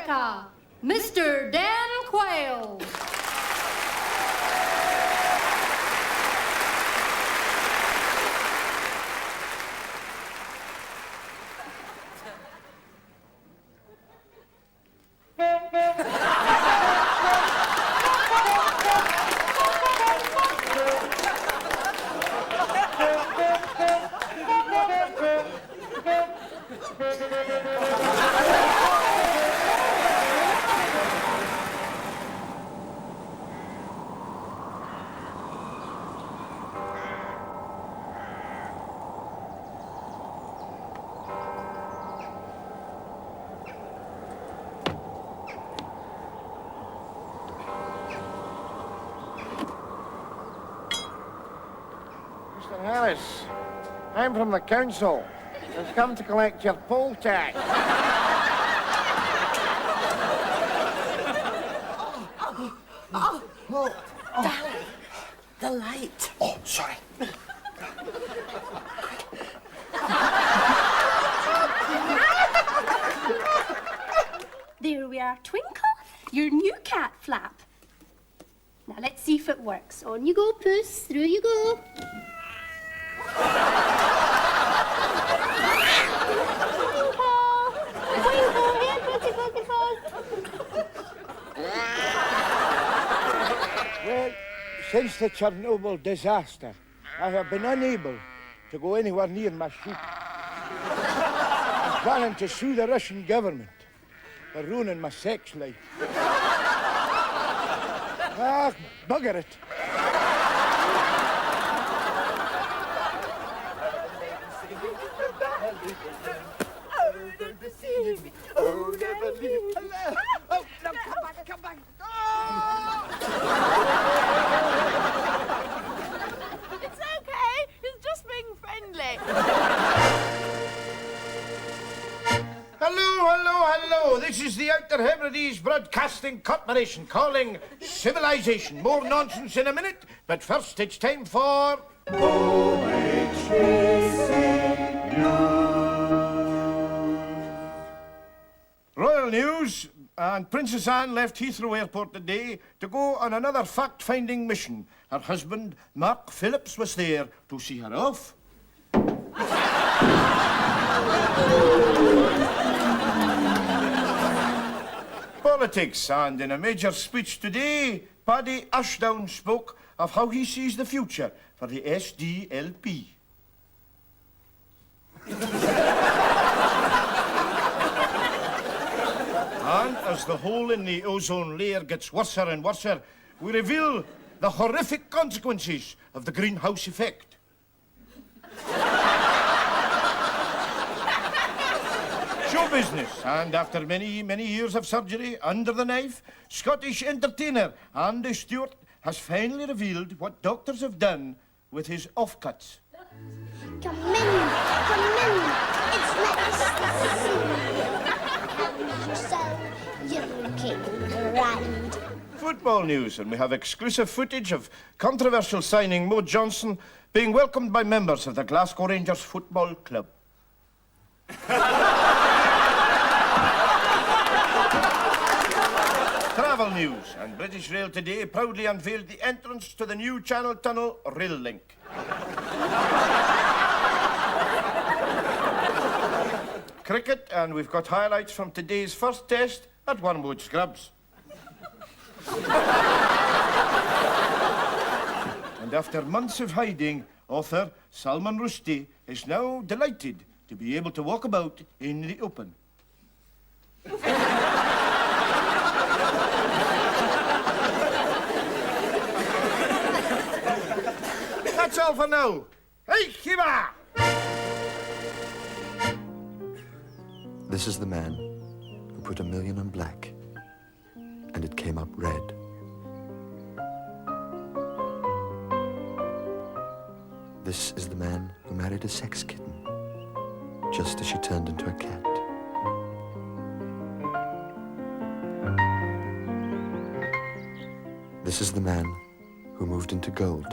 America, Mr. Dan Quayle. Mr. Harris, I'm from the council. I've come to collect your poll tax. Darling, the light. Oh, sorry. There we are, Twinkle, your new cat flap. Now let's see if it works. On you go, Puss. Through you go. Twinkle, here, Pussy, Pussy, Puss. Well, since the Chernobyl disaster, I have been unable to go anywhere near my sheep. I'm planning to sue the Russian government for ruining my sex life. Ah, bugger it. Oh, never leave me. Oh, no, come back. It's okay. It's just being friendly. Hello. This is the Outer Hebrides Broadcasting Corporation calling civilization. More nonsense in a minute, but first it's time for... Royal News, and Princess Anne left Heathrow Airport today to go on another fact-finding mission. Her husband, Mark Phillips, was there to see her off. Politics, and in a major speech today, Paddy Ashdown spoke of how he sees the future for the SDLP. And as the hole in the ozone layer gets worse and worse, we reveal the horrific consequences of the greenhouse effect. Show business, and after many years of surgery under the knife, Scottish entertainer Andy Stewart has finally revealed what doctors have done with his offcuts. Come in. It's nice to see you. Help yourself, you're looking grand. Football news, and we have exclusive footage of controversial signing Mo Johnson being welcomed by members of the Glasgow Rangers Football Club. Travel news, and British Rail today proudly unveiled the entrance to the new Channel Tunnel Rail Link. Cricket, and we've got highlights from today's first test at Wormwood Scrubs. And after months of hiding, author Salman Rushdie is now delighted to be able to walk about in the open. That's all for now. Hey, Kiva! This is the man who put 1 million on black, and it came up red. This is the man who married a sex kitten, just as she turned into a cat. This is the man who moved into gold,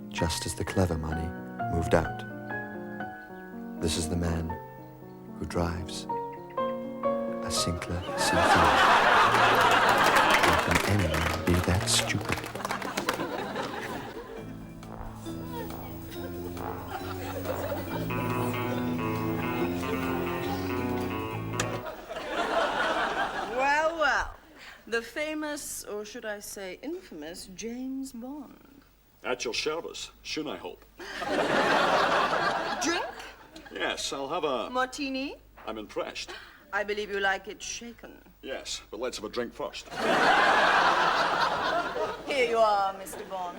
just as the clever money moved out. This is the man who drives a Sinclair symphony. How can anyone be that stupid? Well, well. The famous, or should I say infamous, James Bond. At your service, soon I hope. Drink? Yes, I'll have a... Martini? I'm impressed. I believe you like it shaken. Yes, but let's have a drink first. Here you are, Mr. Bond.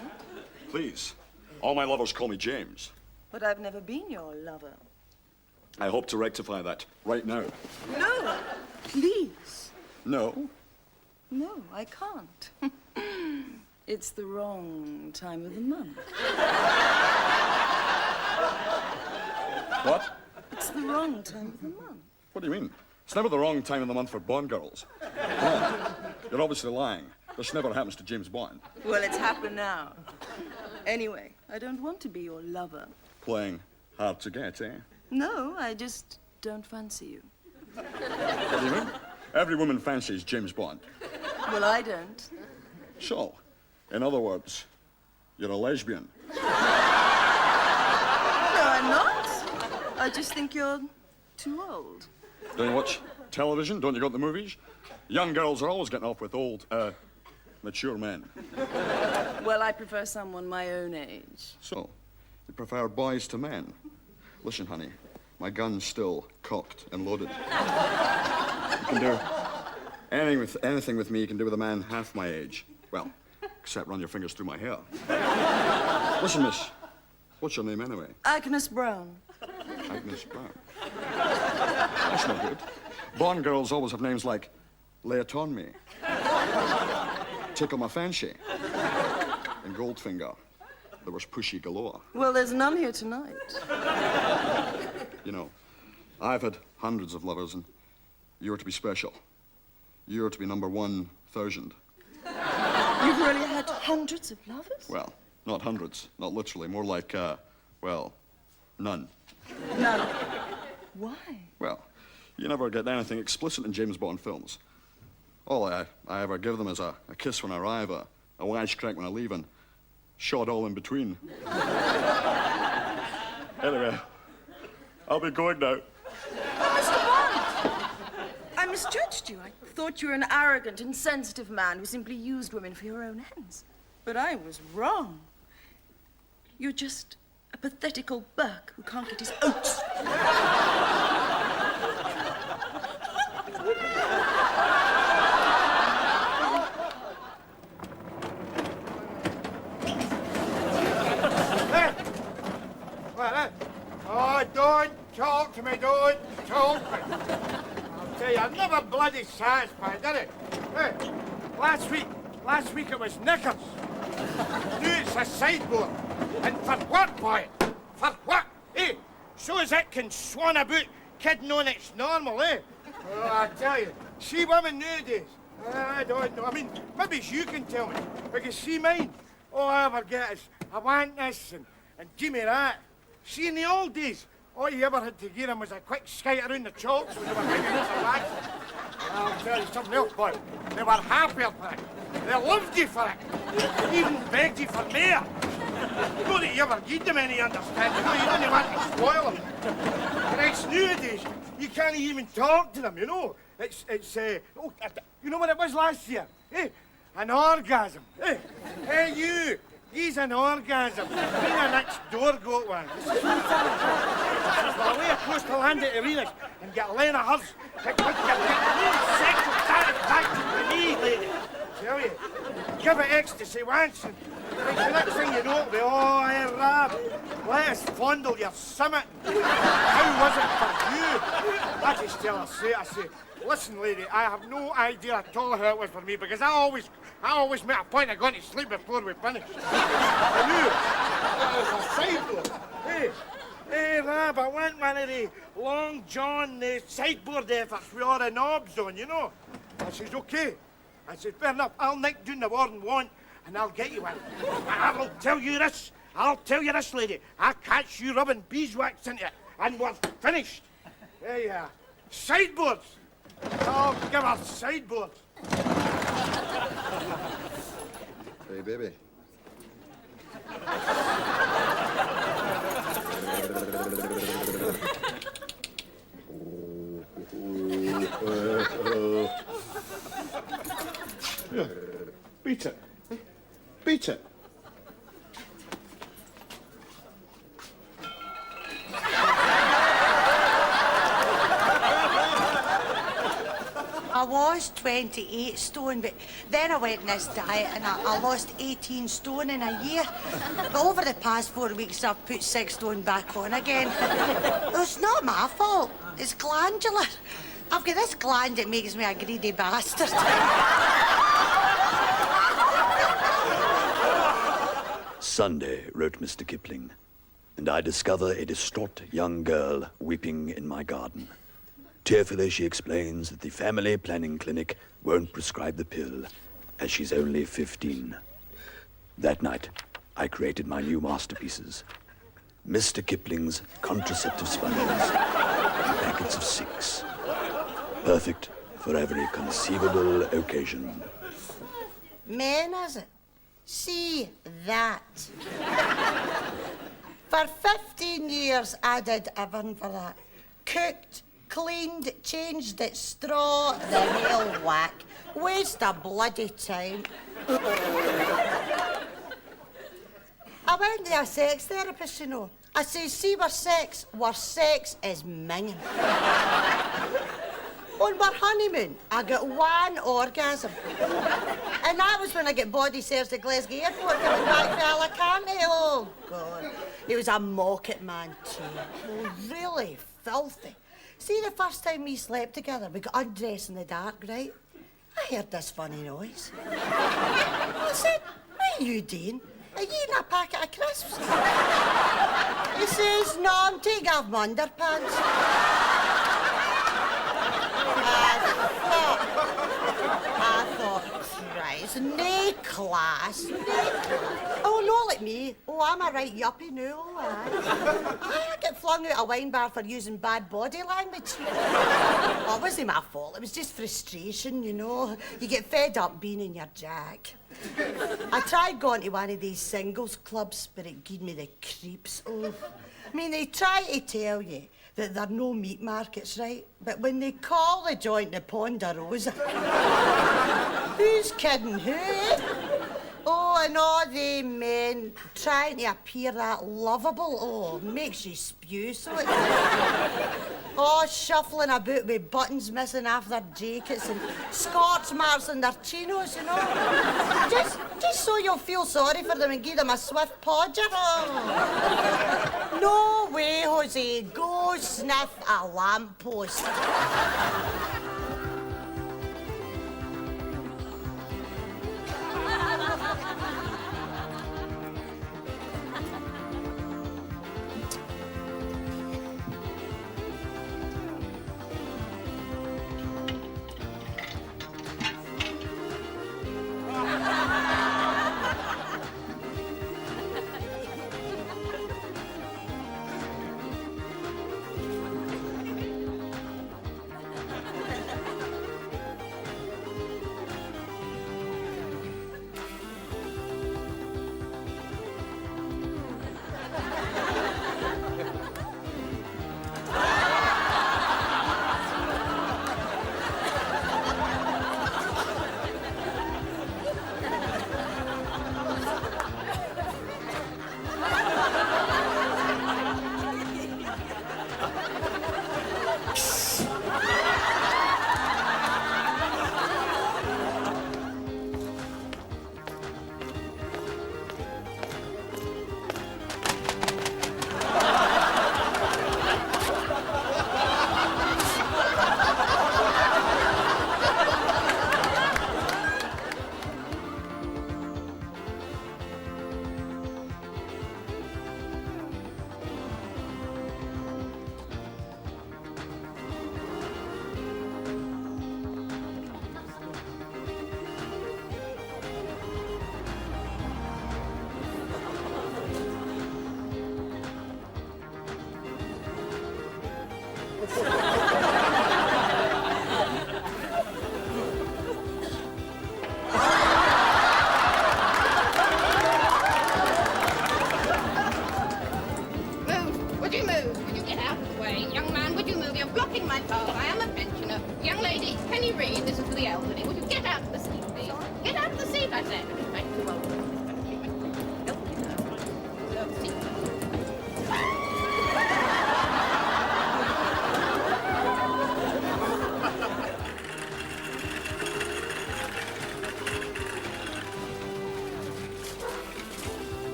Please. All my lovers call me James. But I've never been your lover. I hope to rectify that right now. No, please. No? No, I can't. It's the wrong time of the month. What? It's the wrong time of the month. What do you mean? It's never the wrong time of the month for Bond girls. Come on. You're obviously lying. This never happens to James Bond. Well, it's happened now. Anyway, I don't want to be your lover. Playing hard to get, eh? No, I just don't fancy you. What do you mean? Every woman fancies James Bond. Well, I don't. So, in other words, you're a lesbian. No, I'm not. I just think you're too old. Don't you watch television? Don't you go to the movies? Young girls are always getting off with old, mature men. Well, I prefer someone my own age. So, you prefer boys to men? Listen, honey, my gun's still cocked and loaded. You can do anything with me you can do with a man half my age. Well, except run your fingers through my hair. Listen, miss, what's your name anyway? Agnes Brown. Agnes Brown. That's no good. Bond girls always have names like Lay It On Me, Tickle My Fancy, and Goldfinger. There was Pushy galore. Well, there's none here tonight. You know, I've had hundreds of lovers, and you're to be special. You're to be number 1,000. You've really had hundreds of lovers? Well, not hundreds, not literally. More like, well, none. None. Why? Well, you never get anything explicit in James Bond films. All I ever give them is a kiss when I arrive, a wisecrack when I leave, and shot all in between. Anyway, I'll be going now. Mr. Bond! I misjudged you. I thought you were an arrogant, insensitive man who simply used women for your own ends. But I was wrong. You're just a pathetic old Burke who can't get his oats. Oh, don't talk to me, don't talk to me. I'll tell you, I'm never bloody satisfied, did it? Hey, last week it was knickers. Now it's a sideboard. And for what, boy? For what? Hey, so as it can swan about kidding on it's normal, eh? Oh, I tell you, see women nowadays, I don't know. I mean, maybe you can tell me. Because see mine, all I ever get is, I want this and give me that. See, in the old days, all you ever had to give them was a quick skate around the chalks when they were hanging out the back. I'll tell you something else, boy. They were happier for it. They loved you for it. They even begged you for more. Not that you ever give them any understanding. No, you didn't want to spoil them. It's nowadays, you can't even talk to them, you know. It's you know what it was last year? Hey, an orgasm. Hey, you. He's an orgasm. Me and next door got one. Well, away across the land at Arenas and get Lena hers. Get sexual satisfaction to me, lady. Tell you, give it ecstasy once and the next thing you know, it'll be, oh, hey, Rab, let us fondle your summit. How was it for you? I just tell her, I say, listen, lady, I have no idea at all how it was for me because I always make a point of going to sleep before we finish. I knew. It was a sideboard. Hey, Rab, I want one of the long john sideboard efforts with all the knobs on, you know. I says, okay. I said, fair enough, I'll nick down the warden want and I'll get you one. I'll tell you this, lady. I'll catch you rubbing beeswax into it and we're finished. There you are. Sideboards. Oh, give her sideboard. Hey, baby. Yeah. Beat it. Beat it. I was 28 stone, but then I went on this diet and I lost 18 stone in a year. But over the past 4 weeks, I've put 6 stone back on again. It's not my fault. It's glandular. I've got this gland that makes me a greedy bastard. Sunday, wrote Mr. Kipling, and I discover a distraught young girl weeping in my garden. Tearfully, she explains that the family planning clinic won't prescribe the pill, as she's only 15. That night, I created my new masterpieces. Mr. Kipling's contraceptive sponges, in packets of 6. Perfect for every conceivable occasion. Men, is it? See that. For 15 years, I did everything for that. Cooked, cleaned, changed its straw, the hell whack. Waste of bloody time. I went to a sex therapist, you know. I says, see, where sex is minging. On my honeymoon, I got 1 orgasm. And that was when I got body served at Glasgow Airport coming back to Alicante. Oh, God. He was a mocket man, too. Oh, really filthy. See, the first time we slept together, we got undressed in the dark, right? I heard this funny noise. I said, what are you doing? Are you eating a packet of crisps? He says, no, I'm taking off my underpants. I thought, Christ, nae class. Oh, no, like me. Oh, I'm a right yuppie now. I get flung out a wine bar for using bad body language. Oh, it wasn't my fault. It was just frustration, you know. You get fed up being in your jack. I tried going to one of these singles clubs, but it gave me the creeps. Oh, I mean, they try to tell you that there are no meat markets, right? But when they call the joint the Ponderosa, who's kidding who? Oh, and all the men trying to appear that lovable, oh, makes you spew, so it oh, shuffling about with buttons missing off their jackets and scorch marks on their chinos, you know? Just so you'll feel sorry for them and give them a swift podger. Oh. No way, Jose. Go sniff a lamppost.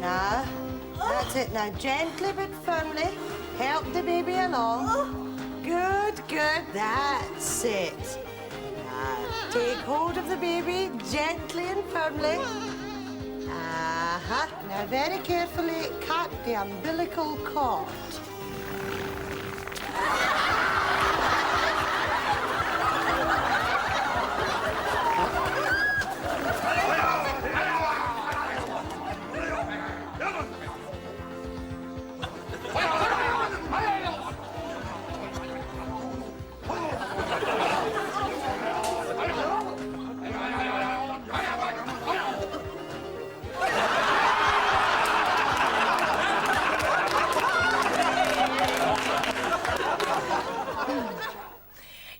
Now, that's it. Now, gently but firmly, help the baby along. Good, good, that's it. Now, take hold of the baby gently and firmly. Now, very carefully cut the umbilical cord.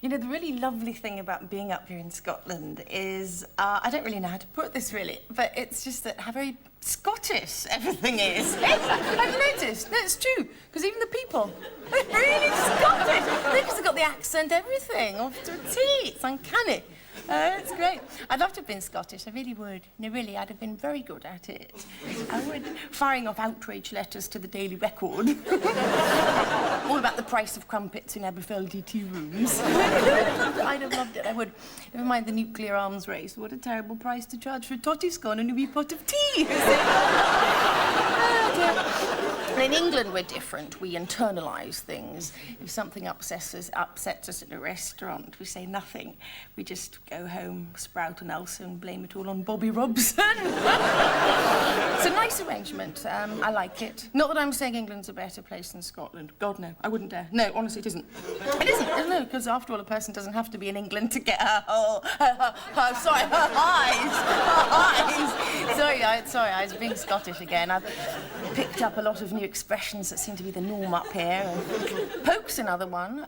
You know, the really lovely thing about being up here in Scotland is, I don't really know how to put this really, but it's just that how very Scottish everything is. Have you noticed? No, it's true, because even the people, they're really Scottish. Because they've got the accent, everything, off to a T. It's uncanny. It's great. I'd love to have been Scottish, I really would. No, really, I'd have been very good at it. I would. Firing off outrage letters to the Daily Record. All about the price of crumpets in Aberfeldy tea rooms. I'd have loved it, I would. Never mind the nuclear arms race. What a terrible price to charge for a totty scone and a wee pot of tea. In England, we're different. We internalise things. If something upsets us in a restaurant, we say nothing. We just go home, sprout an ulcer and blame it all on Bobby Robson. It's a nice arrangement. I like it. Not that I'm saying England's a better place than Scotland. God, no. I wouldn't dare. No, honestly, it isn't. It isn't. No, because after all, a person doesn't have to be in England to get her eyes. Sorry, I was being Scottish again. I've picked up a lot of new expressions that seem to be the norm up here. Poke's another one.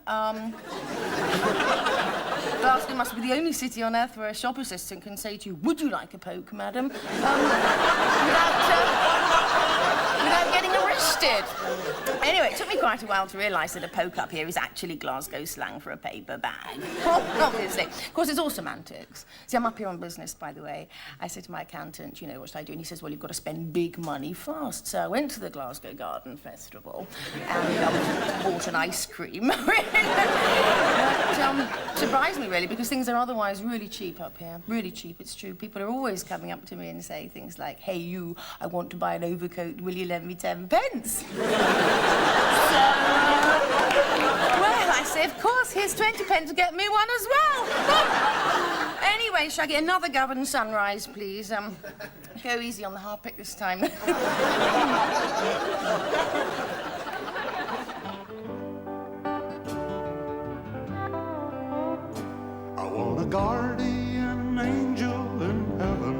Glasgow must be the only city on earth where a shop assistant can say to you, "Would you like a poke, madam?" Without getting arrested. Anyway, it took me quite a while to realise that a poke up here is actually Glasgow slang for a paper bag. Obviously. Of course, it's all semantics. See, I'm up here on business, by the way. I said to my accountant, you know, what should I do? And he says, well, you've got to spend big money fast. So I went to the Glasgow Garden Festival and bought an ice cream. But, surprised me, really, because things are otherwise really cheap up here. Really cheap, it's true. People are always coming up to me and saying things like, hey, you, I want to buy an overcoat. Will you lend me 10 pence? Well, I say, of course, here's 20 pence to get me one as well. Anyway, shall I get another Govern Sunrise, please? Go easy on the harpic this time. I want a guardian angel in heaven,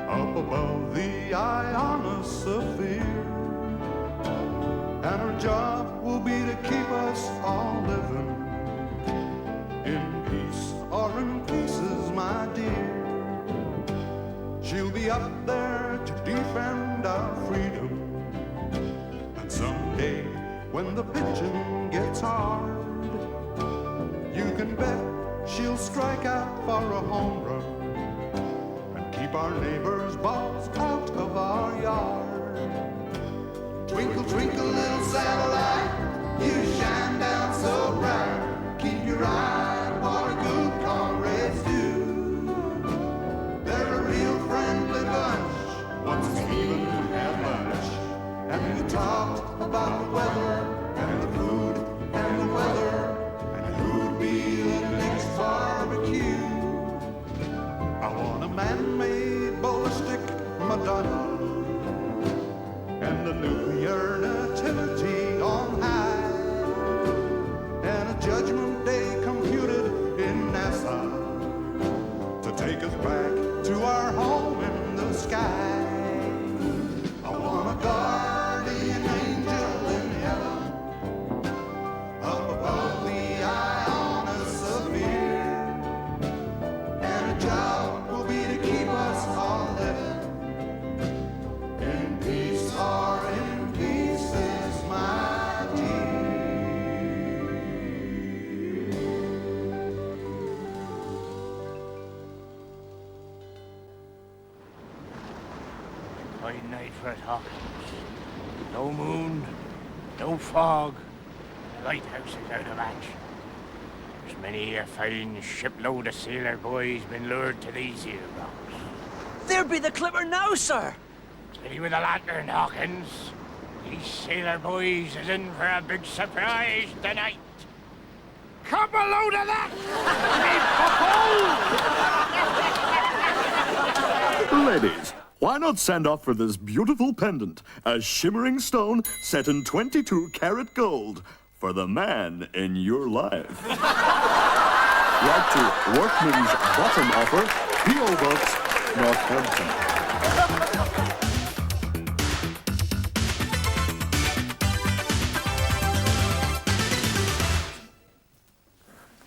up above the ionosphere. And her job will be to keep us all living in peace or in pieces, my dear. She'll be up there to defend our freedom. And someday, when the pitching gets hard, you can bet she'll strike out for a home run and keep our neighbors' balls out of our yard. Twinkle, twinkle, little satellite, you shine down so bright. Keep your eye on what our good comrades do. They're a real friendly bunch once we even had lunch. And we talked about the weather and the food and the weather and who'd be the next barbecue. I want a man-made ballistic Madonna and the nuclear nativity on high, and a judgment day computed in NASA to take us back to our home in the sky. I want a guardian angel in heaven, up above the ionosphere, and a job will be to keep us all living in peace or in pieces, fine night for it, Hawkins. No moon, no fog. The lighthouse is out of action. There's many a fine shipload of sailor boys been lured to these here rocks. There be the clipper now, sir. Steady with the lantern, Hawkins. These sailor boys is in for a big surprise tonight. Come a load of that! Ladies, why not send off for this beautiful pendant, a shimmering stone set in 22-karat gold, for the man in your life? Write to Workman's Bottom Offer, P.O. Box, Northampton.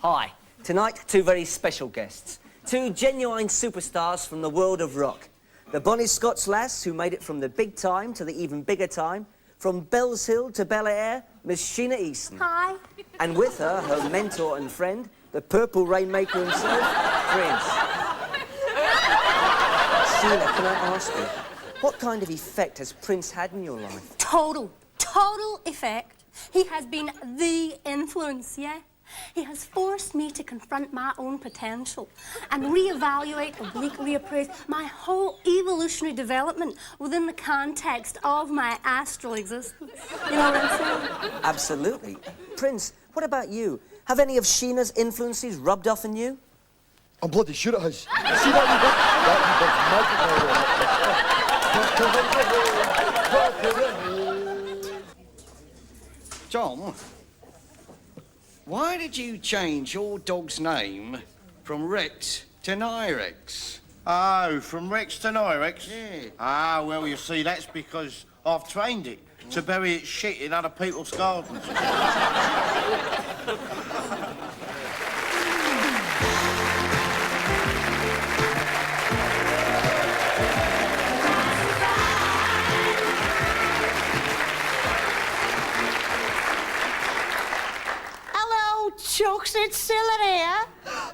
Hi. Tonight, two very special guests. Two genuine superstars from the world of rock. The bonny Scots lass who made it from the big time to the even bigger time. From Bells Hill to Bel Air, Miss Sheena Easton. Hi. And with her, her mentor and friend, the purple rainmaker himself, Prince. Sheena, can I ask you, what kind of effect has Prince had in your life? Total effect. He has been the influence, yeah? He has forced me to confront my own potential and reevaluate, obliquely appraise my whole evolutionary development within the context of my astral existence. You know what I'm saying? Absolutely. Prince, what about you? Have any of Sheena's influences rubbed off on you? I'm bloody sure it has. See that Tom, why did you change your dog's name from Rex to Nyrex? Oh, from Rex to Nyrex? Yeah. Ah, well, you see, that's because I've trained it to bury its shit in other people's gardens. Chucks, it's Scylla here.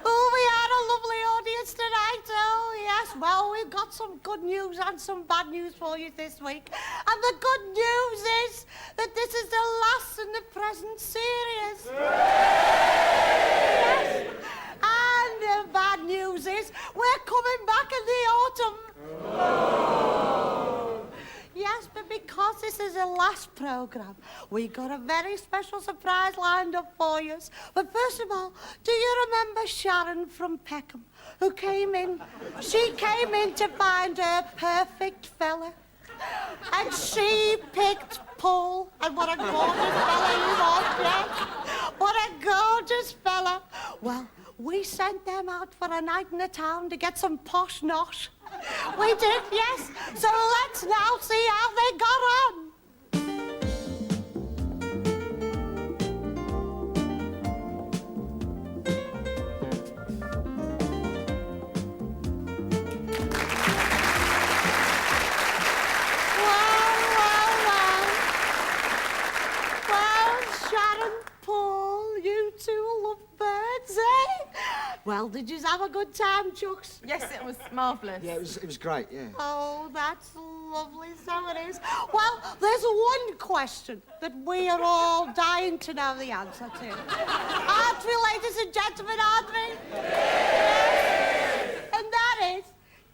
Oh, we had a lovely audience tonight. Oh, yes. Well, we've got some good news and some bad news for you this week. And the good news is that this is the last in the present series. Yes. And the bad news is we're coming back in the autumn. Yes, but because this is the last programme, we got a very special surprise lined up for you. But first of all, do you remember Sharon from Peckham, who came in? She came in to find her perfect fella. And she picked Paul. And what a gorgeous fella he was, yes. What a gorgeous fella. Well, we sent them out for a night in the town to get some posh nosh. We did, yes. So let's now see how they got on. Well, Sharon, Paul, you two love birds, eh? Well, did you have a good time, Chucks? Yes, it was marvellous. Yeah, it was great, yeah. Oh, that's lovely, so it is. Well, there's one question that we are all dying to know the answer to. Aren't we, ladies and gentlemen, aren't we? Yes. And that is,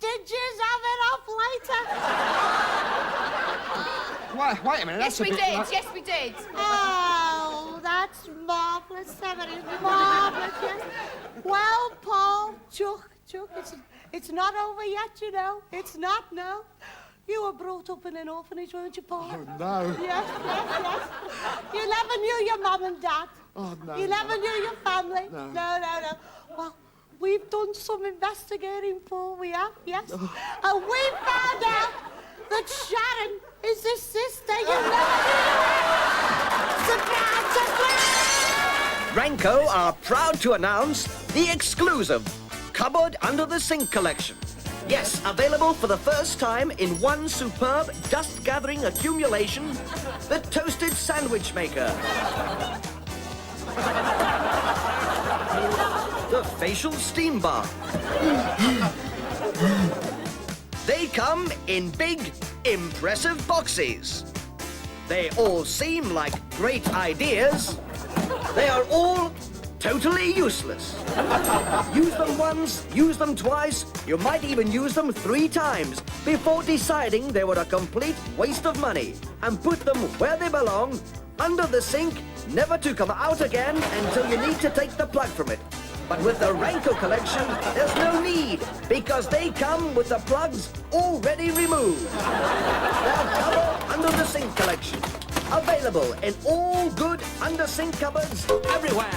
did you have it off later? Wait a minute, that's Yes, we a bit did. like... Yes, we did. Oh, that's marvellous, so it is marvellous, yes. Well, Paul, Chuck, it's not over yet, you know. It's not, no. You were brought up in an orphanage, weren't you, Paul? Oh, no. Yes. You never knew your mum and dad. Oh, no. You never knew your family. No. No. Well, we've done some investigating, Paul, we have, yes. And we found out that Sharon is the sister you never knew. Surprise! Ranko are proud to announce the exclusive Cupboard Under the Sink collection. Yes, available for the first time in one superb dust-gathering accumulation, the Toasted Sandwich Maker. The Facial Steam Bar. They come in big, impressive boxes. They all seem like great ideas. They are all totally useless. Use them once, use them twice, you might even use them 3 times before deciding they were a complete waste of money and put them where they belong, under the sink, never to come out again until you need to take the plug from it. But with the Raincoat collection, there's no need, because they come with the plugs already removed. They're Cover Under the Sink collection. Available in all good under-sink cupboards everywhere.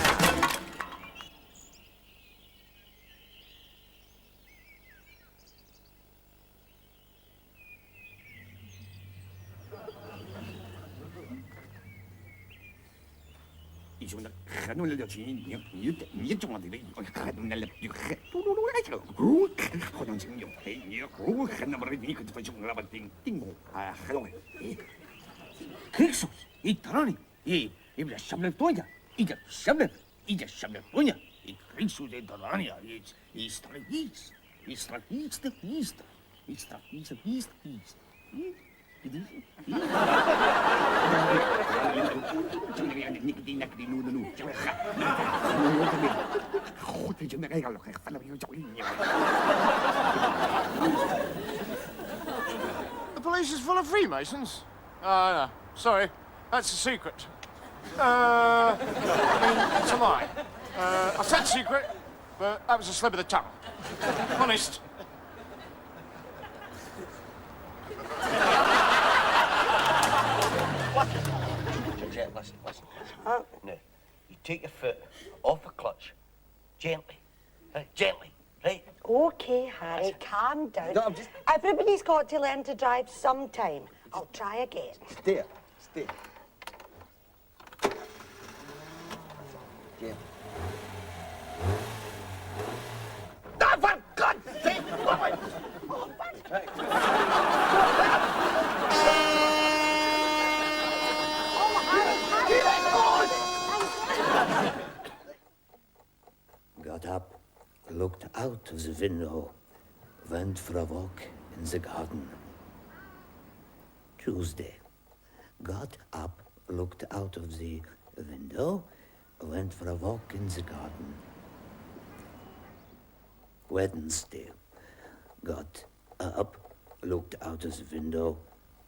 The place is full of Freemasons? No. Sorry, that's a secret. I mean, it's a lie. I said secret, but that was a slip of the tongue. Honest. Listen. Now, you take your foot off the clutch, gently, right? Okay, Harry, calm down. No, Everybody's got to learn to drive sometime. I'll try again. Stay. Yeah. No, for God's sake, woman! Got up, looked out of the window, went for a walk in the garden. Tuesday. Got up, looked out of the window, went for a walk in the garden. Wednesday. Got up, looked out of the window,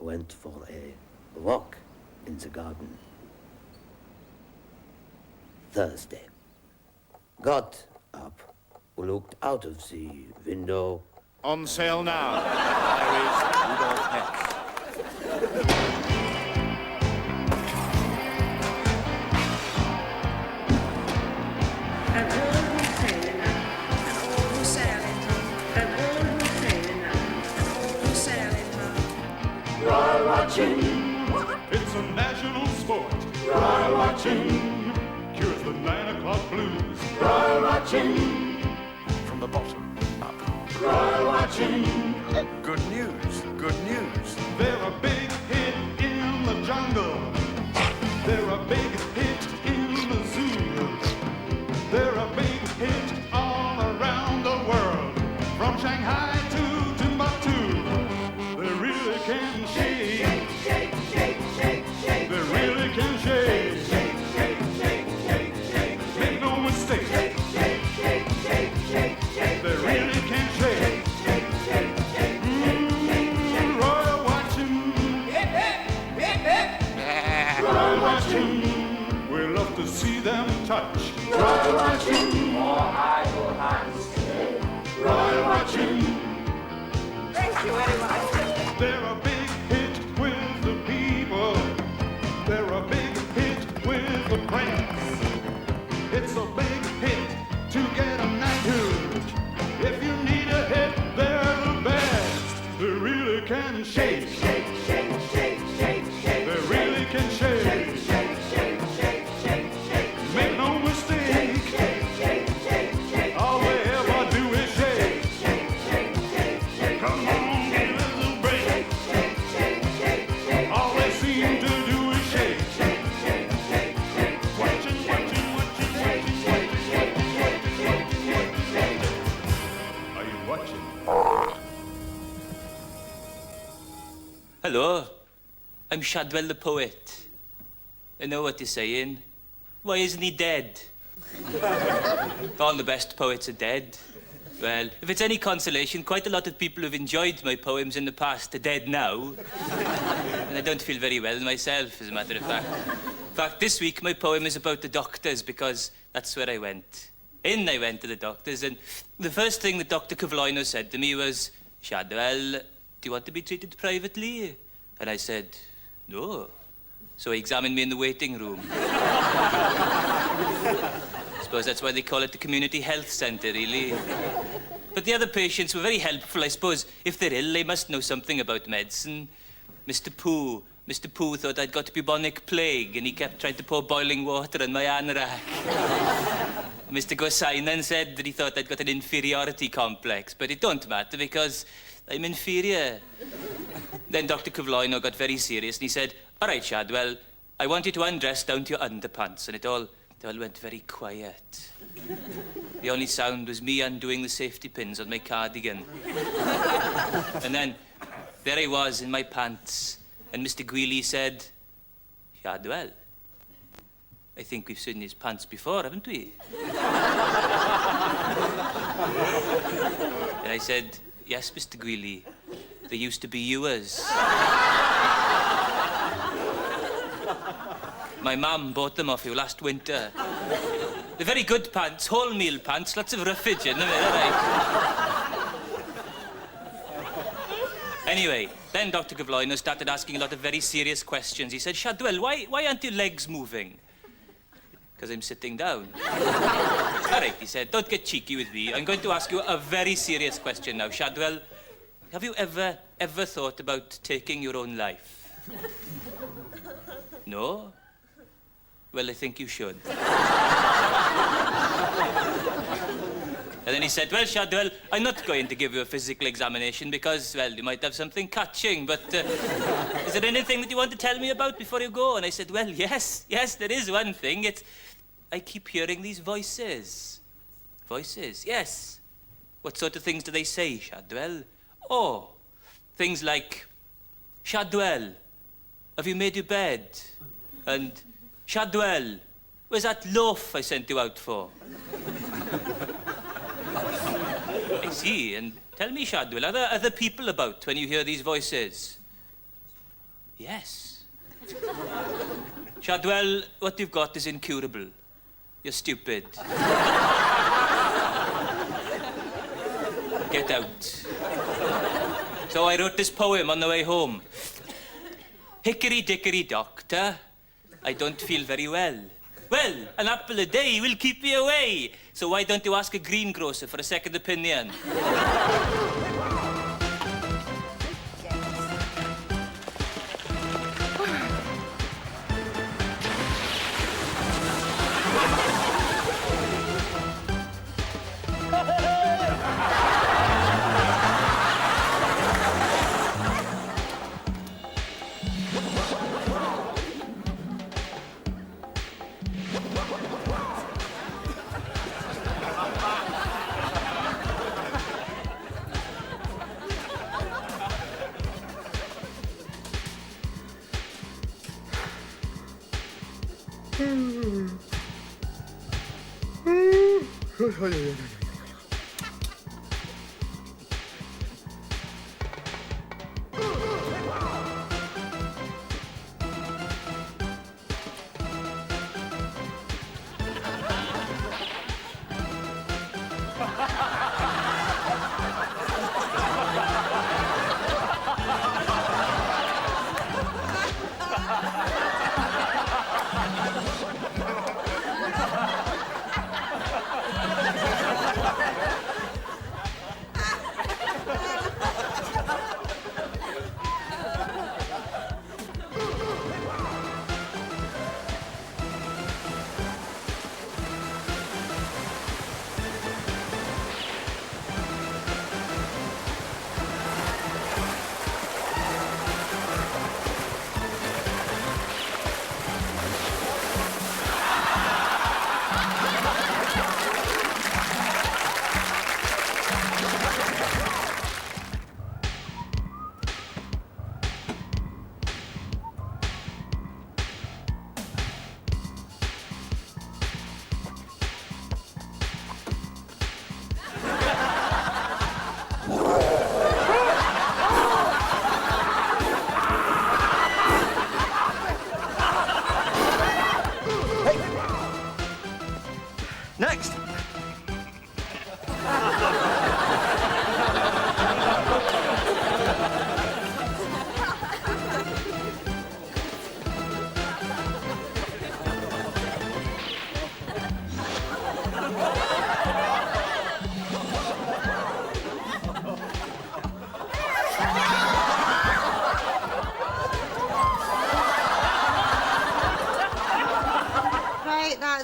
went for a walk in the garden. Thursday. Got up, looked out of the window. On sale now. There is Rudolph Hess. Royal watching. It's a national sport. Royal watching cures the 9 o'clock blues. Royal watching From the bottom up. Royal watching. Good news. They're a big hit in the jungle. They're a big hit in the zoo. They're a big hit all around the world. From Shanghai to Timbuktu. They really can shake. They really can shake. Make no mistake. They really can shake. Royal watching. Royal watching. We love to see them touch. Royal watching. More idle hands. Royal watching. Thank you very much. They're a big hit with the people. They're a big hit with the press. It's a big hit to get a night huge. If you need a hit, they're the best. They really can shake. They really can shake. Make no mistake. All they ever do is shake. Come on, give us a break. All they seem to do is shake. Watching. Are you watching? Hello, I'm Chadwell the Poet. I know what you're saying. Why isn't he dead? All the best poets are dead. Well, if it's any consolation, quite a lot of people who've enjoyed my poems in the past are dead now. And I don't feel very well myself, as a matter of fact. In fact, this week my poem is about the doctors, because that's where I went. I went to the doctors, and the first thing that Dr. Cavloino said to me was, Chadwell, do you want to be treated privately? And I said, no. So he examined me in the waiting room. I suppose that's why they call it the community health centre, really. But the other patients were very helpful. I suppose if they're ill, they must know something about medicine. Mr. Pooh thought I'd got bubonic plague, and he kept trying to pour boiling water on my anorak. Mr. Gosainan said that he thought I'd got an inferiority complex, but it don't matter because I'm inferior. Then Dr. Cavloino got very serious, and he said, all right, Chadwell, I want you to undress down to your underpants, and it all went very quiet. The only sound was me undoing the safety pins on my cardigan. And then there I was in my pants, and Mr. Greeley said, Chadwell, I think we've seen his pants before, haven't we? And I said, yes, Mr. Greeley, they used to be yours. My mum bought them off you last winter. They're very good pants, wholemeal pants, lots of roughage in them, right? Anyway, then Dr. Cavloino started asking a lot of very serious questions. He said, Chadwell, why aren't your legs moving? Because I'm sitting down. All right, he said, don't get cheeky with me. I'm going to ask you a very serious question now. Chadwell, have you ever thought about taking your own life? No? Well, I think you should. And then he said, well, Chadwell, I'm not going to give you a physical examination because, well, you might have something catching, but is there anything that you want to tell me about before you go? And I said, well, yes, there is one thing. I keep hearing these voices. Voices, yes. What sort of things do they say, Chadwell? Oh, things like, Chadwell, have you made your bed? And, Chadwell, where's that loaf I sent you out for? I see, and tell me, Chadwell, are there other people about when you hear these voices? Yes. Chadwell, what you've got is incurable. You're stupid. Get out. So I wrote this poem on the way home. Hickory dickory doctor, I don't feel very well. Well, an apple a day will keep me away. So why don't you ask a greengrocer for a second opinion?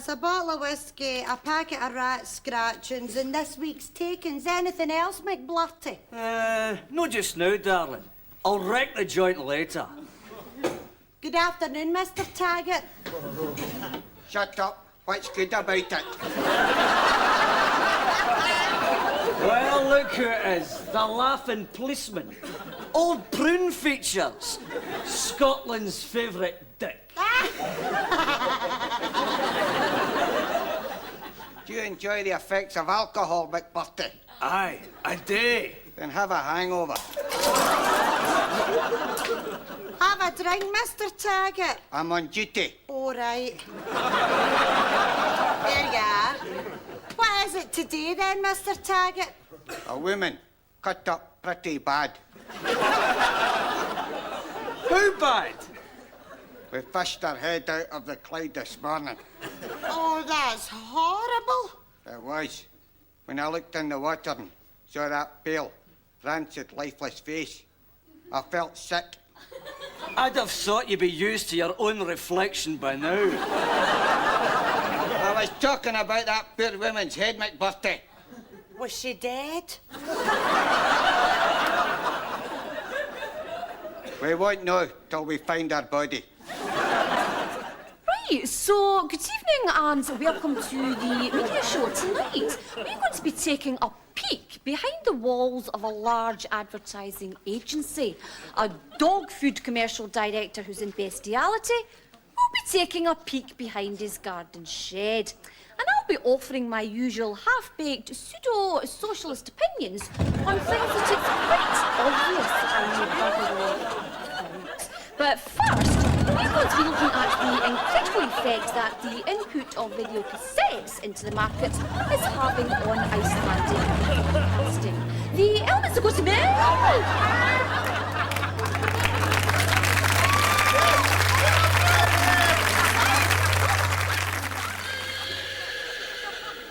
a bottle of whiskey, a packet of rat scratchings, and this week's takings. Anything else, McBlurty? No just now, darling. I'll wreck the joint later. Good afternoon, Mr. Taggart. Shut up. What's good about it? Well, look who it is. The laughing policeman. Old Prune Features. Scotland's favourite dick. Do you enjoy the effects of alcohol, McBurty? Aye, I do. Then have a hangover. Have a drink, Mr. Taggart. I'm on duty. All right. There you are. What is it today, then, Mr. Taggart? A woman cut up pretty bad. How bad? We fished her head out of the Clyde this morning. Oh, that's horrible. It was. When I looked in the water and saw that pale, rancid, lifeless face, I felt sick. I'd have thought you'd be used to your own reflection by now. I was talking about that poor woman's head, McBurty. Was she dead? We won't know till we find her body. Right, so good evening and welcome to the media show tonight. We're going to be taking a peek behind the walls of a large advertising agency. A dog food commercial director who's in bestiality will be taking a peek behind his garden shed. And I'll be offering my usual half-baked pseudo-socialist opinions on things that it's quite obvious I know about. But first, we're going to be looking at the incredible effect that the input of video cassettes into the market is having on Icelandic broadcasting. The elements are going to be...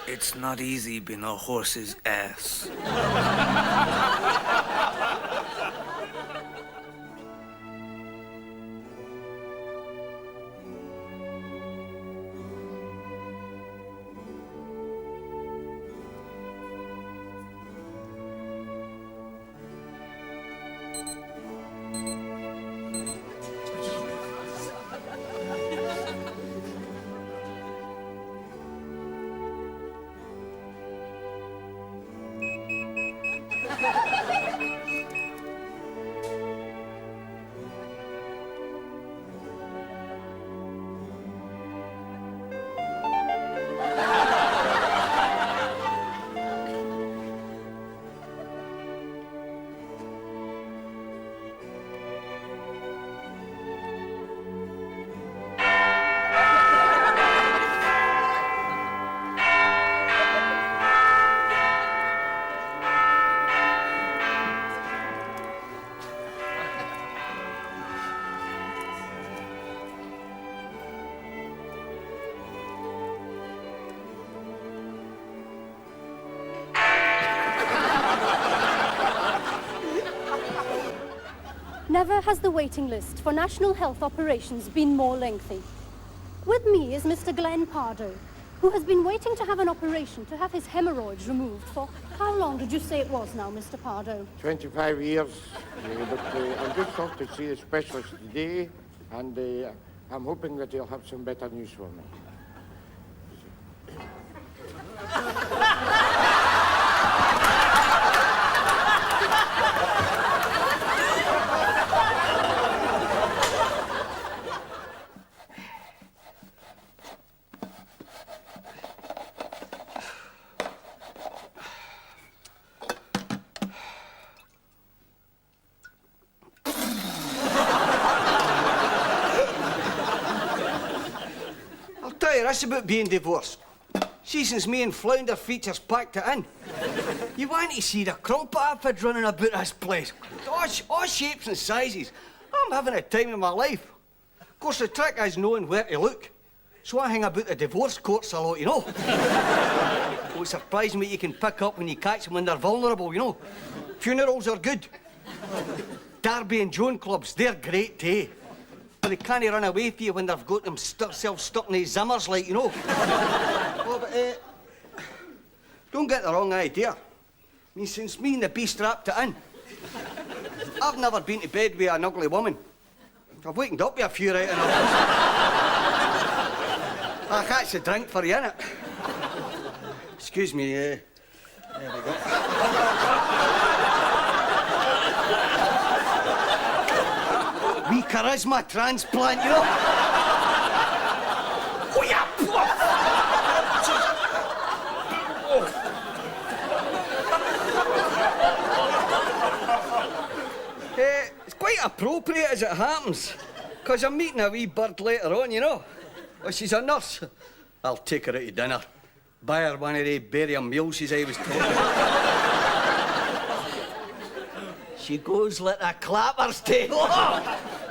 It's not easy being a horse's ass. Never has the waiting list for national health operations been more lengthy. With me is Mr. Glenn Pardo, who has been waiting to have an operation to have his hemorrhoids removed for how long did you say it was now, Mr. Pardo? 25 years. But I'm just off to see a specialist today, and I'm hoping that he'll have some better news for me. That's about being divorced. See, since me and Flounder Features packed it in, you want to see the crumpet I've had running about this place. All shapes and sizes. I'm having a time of my life. Of course, the trick is knowing where to look. So I hang about the divorce courts a lot, you know. Oh, it's surprising what you can pick up when you catch them when they're vulnerable, you know. Funerals are good. Derby and Joan clubs, they're great too. so they can't run away from you when they've got themselves stuck in these zimmers, like, you know. Well, but, don't get the wrong idea. I mean, since me and the beast wrapped it in, I've never been to bed with an ugly woman. I've wakened up with a few right enough. I catch a drink for you, innit? Excuse me, there we go. Wee charisma transplant, you know? Oh, yeah! It's quite appropriate as it happens, because I'm meeting a wee bird later on, you know. Well, she's a nurse. I'll take her out to dinner. Buy her one of the barium meals I was talking about. She goes like a clapper's tail.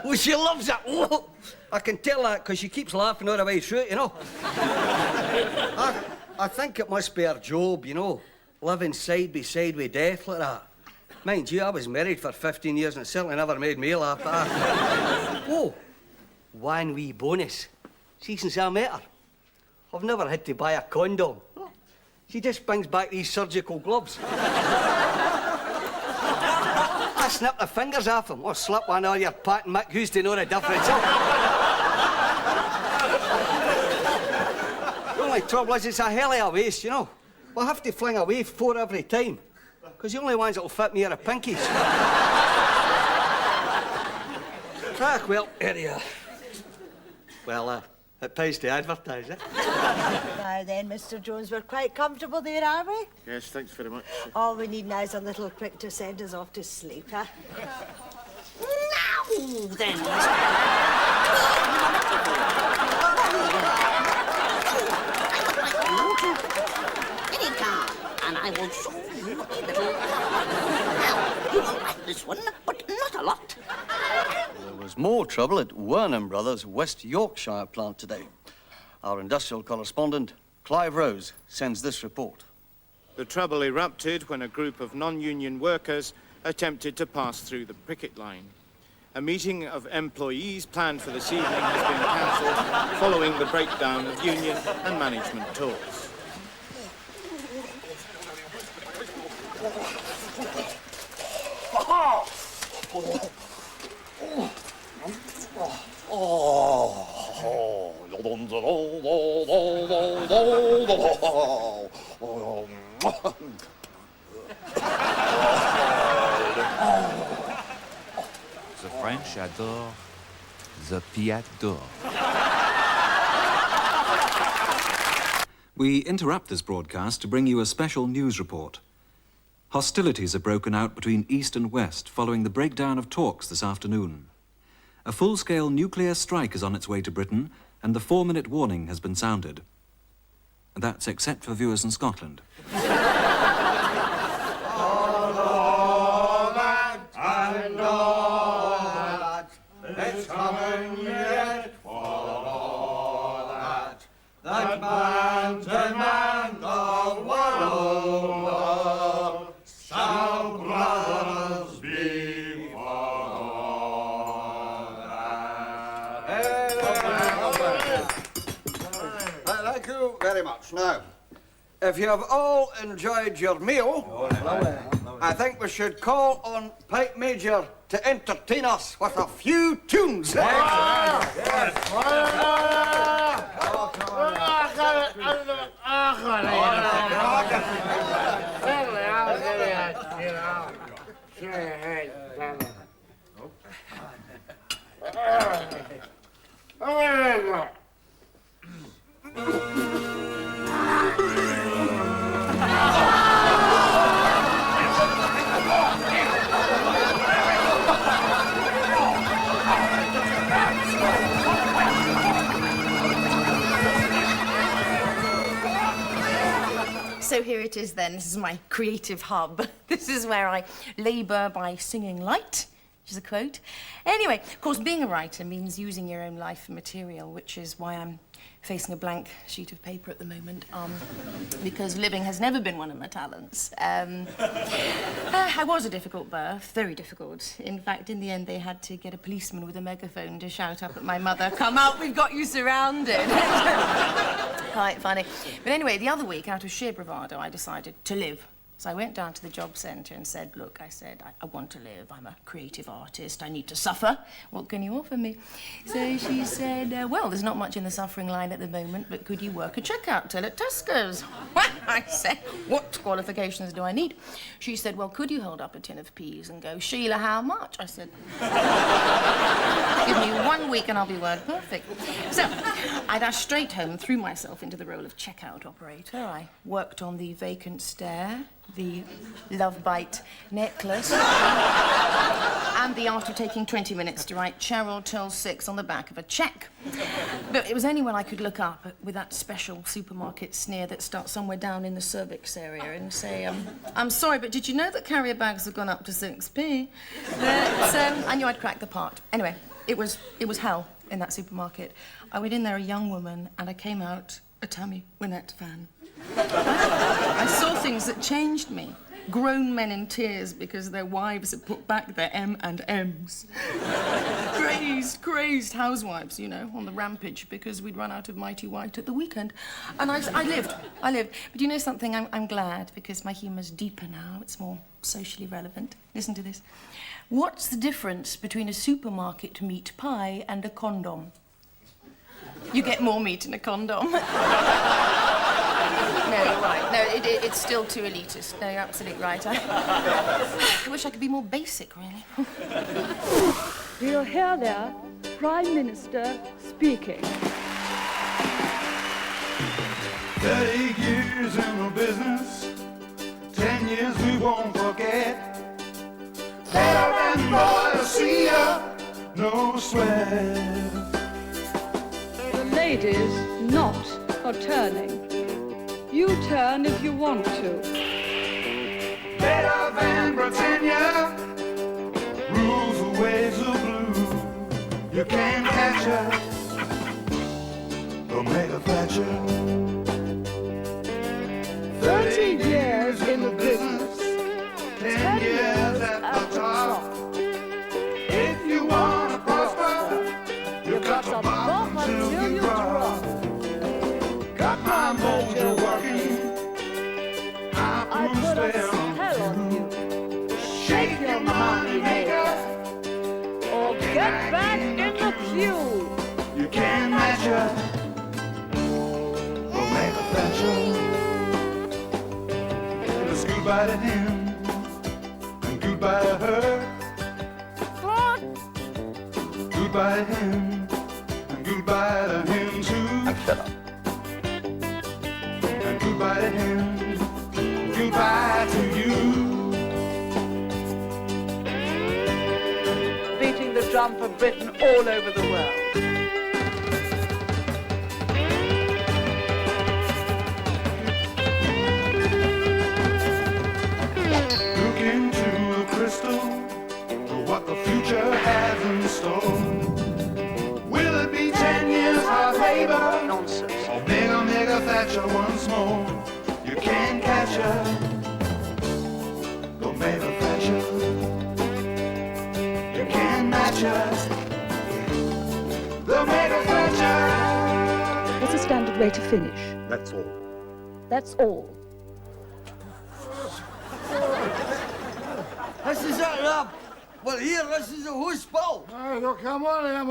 Oh, she loves it. Oh, I can tell that because she keeps laughing all the way through it, you know. I think it must be her job, you know, living side by side with death like that. Mind you, I was married for 15 years and it certainly never made me laugh. Oh, one wee bonus. See, since I met her, I've never had to buy a condom. She just brings back these surgical gloves. I snip the fingers off them or slip one on your Pat and Mick, who's to know the difference? The only trouble is it's a hell of a waste, you know. We'll have to fling away 4 every time, because the only ones that'll fit me are the pinkies. Well, here you are. Well, it pays to advertise, eh? Now then, Mr. Jones, we're quite comfortable there, are we? Yes, thanks very much. All we need now is a little prick to send us off to sleep, huh? Now then, any car, and I will show you a little. Now, you won't like this one, but not a lot. There was more trouble at Wernham Brothers' West Yorkshire plant today. Our industrial correspondent, Clive Rose, sends this report. The trouble erupted when a group of non-union workers attempted to pass through the picket line. A meeting of employees planned for this evening has been cancelled following the breakdown of union and management talks. The French adore, the Piat d'Or. We interrupt this broadcast to bring you a special news report. Hostilities have broken out between East and West following the breakdown of talks this afternoon. A full-scale nuclear strike is on its way to Britain, and the 4-minute warning has been sounded. That's except for viewers in Scotland. It's coming yet for all that man to man the world shall brothers be for all that. Thank you very much. Now, if you have all enjoyed your meal, I think we should call on Pipe Major to entertain us with a few tunes. So here it is then. This is my creative hub. This is where I labour by singing light which is a quote. Anyway, of course, being a writer means using your own life for material, which is why I'm facing a blank sheet of paper at the moment, because living has never been one of my talents. I was a difficult birth, very difficult. In fact, in the end, they had to get a policeman with a megaphone to shout up at my mother, "Come out, we've got you surrounded." Quite funny. But anyway, the other week, out of sheer bravado, I decided to live. So I went down to the job centre and said, "Look," I said, I want to live. I'm a creative artist. I need to suffer. What can you offer me?" So she said, "Well, there's not much in the suffering line at the moment, but could you work a checkout till at Tesco's?" I said, "What qualifications do I need?" She said, "Well, could you hold up a tin of peas and go, 'Sheila, how much?'" I said, "Give me 1 week and I'll be word perfect." So I dashed straight home and threw myself into the role of checkout operator. I worked on the vacant stare, the love bite necklace, and the art of taking 20 minutes to write "Cheryl till 6" on the back of a cheque. But it was only when I could look up with that special supermarket sneer that starts somewhere down in the cervix area and say, "I'm sorry, but did you know that carrier bags have gone up to 6p? That I knew I'd cracked the part. Anyway, it was hell in that supermarket. I went in there a young woman, and I came out a Tammy Wynette fan. I saw things that changed me. Grown men in tears because their wives had put back their M&Ms. Crazed housewives, you know, on the rampage because we'd run out of Mighty White at the weekend. And I lived. But you know something? I'm glad, because my humour's deeper now. It's more socially relevant. Listen to this. What's the difference between a supermarket meat pie and a condom? You get more meat in a condom. No, you're right. No, it's still too elitist. No, you're absolutely right. I wish I could be more basic, really. We'll hear the Prime Minister speaking. 30 years in the business, 10 years we won't forget. Better than boy to see ya, no sweat. The ladies not for turning. You turn if you want to. Better than Britannia, rules the waves of blue. You can't catch her, Omega Thatcher. 30 years in the business, 10 years at the top. If you want to prosper, you've got to bottom till you drop. Got my mojo working, I put a spell on you. Shake your money maker, or get back in the queue. You can't match her, Omega Thatcher. It's goodbye to him, and goodbye to her. Goodbye to him, and goodbye to him too. Shut up. And goodbye to him, goodbye to you. Beating the drum for Britain all over the world. Look into the crystal to what the future has in store. Will it be 10 years hard labor? Nonsense. Or Omega Thatcher once more? You can't catch her, Omega Thatcher. You can't match her, Omega Thatcher. What's the standard way to finish? That's all. That's all. This is it, Rob. Well, here, this is a hospital. Come on. Well, I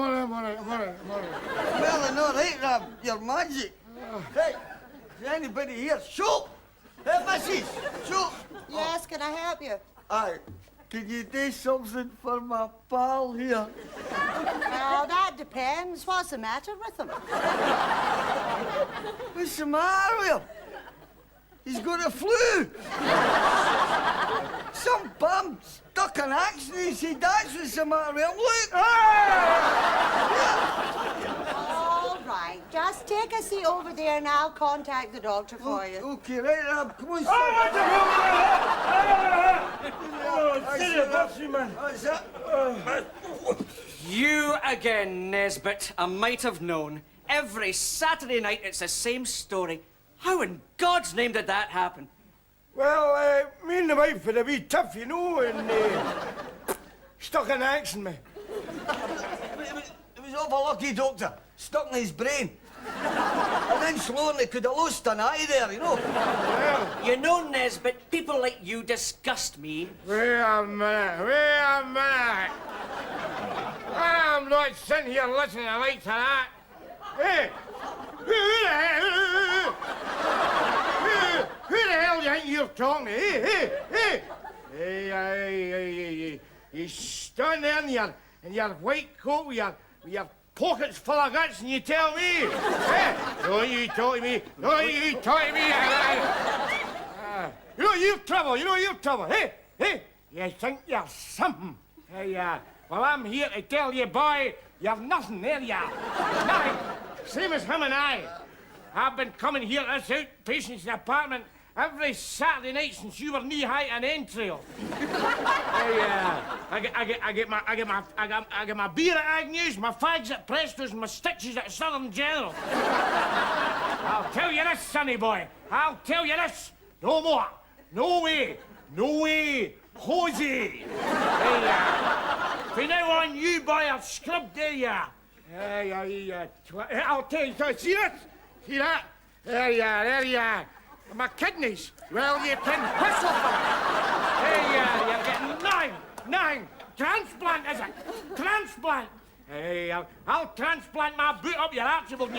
know, right, Rob? You're magic. Hey, is anybody here? Shoot! Hey, missus, shoot! Yes, can I help you? Aye. Can you do something for my pal here? Well, that depends. What's the matter with him? What's the matter with him? He's got a flu. Some bum stuck an axe in his head. That's what's the matter with him. Look! All right, just take a seat over there and I'll contact the doctor for you. Okay, right, Rob. Come on, Oh, sit. man. That's it. You again, Nesbit. I might have known. Every Saturday night it's the same story. How in God's name did that happen? Well, me and the wife had a wee tiff, you know, and stuck an axe in me. It was awful lucky, Doctor. Stuck in his brain. And then Sloan could have lost an eye there, you know. Well, you know, Nesbit, people like you disgust me. Wait a minute. I'm not sitting here listening like to that. Hey, who the hell do you think you're talking to? Hey, you stand there in your white coat with your pockets full of guts and you tell me? Hey, don't you talk to me. You know you've trouble. Hey, you think you're something. Hey, well, I'm here to tell you, boy, you've nothing, there you are. Nothing. Same as him and I. I've been coming here to this outpatient's apartment every Saturday night since you were knee-high and entrail. I get my beer at Agnew's, my fags at Presto's, and my stitches at Southern General. I'll tell you this, sonny boy. I'll tell you this. No more. No way. Hosey. From now on, you boy are scrubbed, there you are. I'll tell you, see that? There you are. My kidneys. Well, you can whistle for it. There you are. You're getting nine. Transplant, is it? Transplant. Hey, I'll transplant my boot up your Archibald and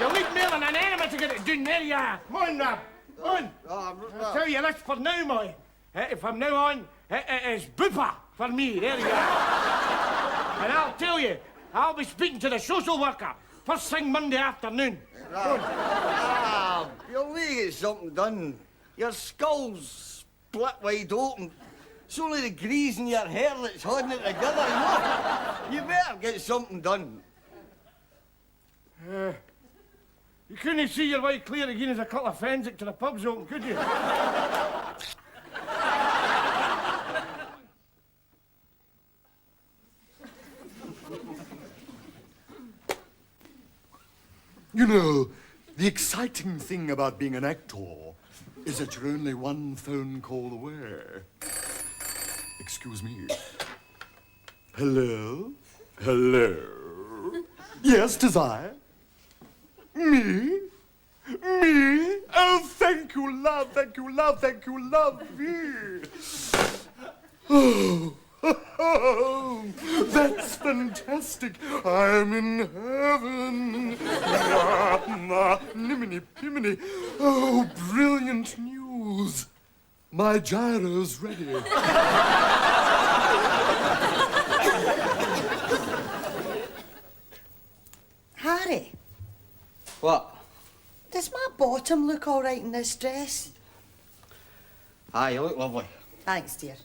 you'll need more than an enema to get it done. There you are. Come on, Rob. Come on. I'll tell you this for now, boy. From now on, it is Booper for me. There you are. And I'll tell you, I'll be speaking to the social worker first thing Monday afternoon. You'll need to get something done. Your skull's split wide open. It's only the grease in your hair that's holding it together, you know? You better get something done. You couldn't see your way clear again as a couple of Fensick to the pubs open, could you? You know, the exciting thing about being an actor is that you're only one phone call away. Excuse me. Hello? Yes, 'tis I. Me? Oh, thank you, love, me. Oh, that's fantastic. I'm in heaven. Nimini Pimini. Oh, brilliant news. My gyro's ready. Harry. What? Does my bottom look all right in this dress? Aye, you look lovely. Thanks, dear.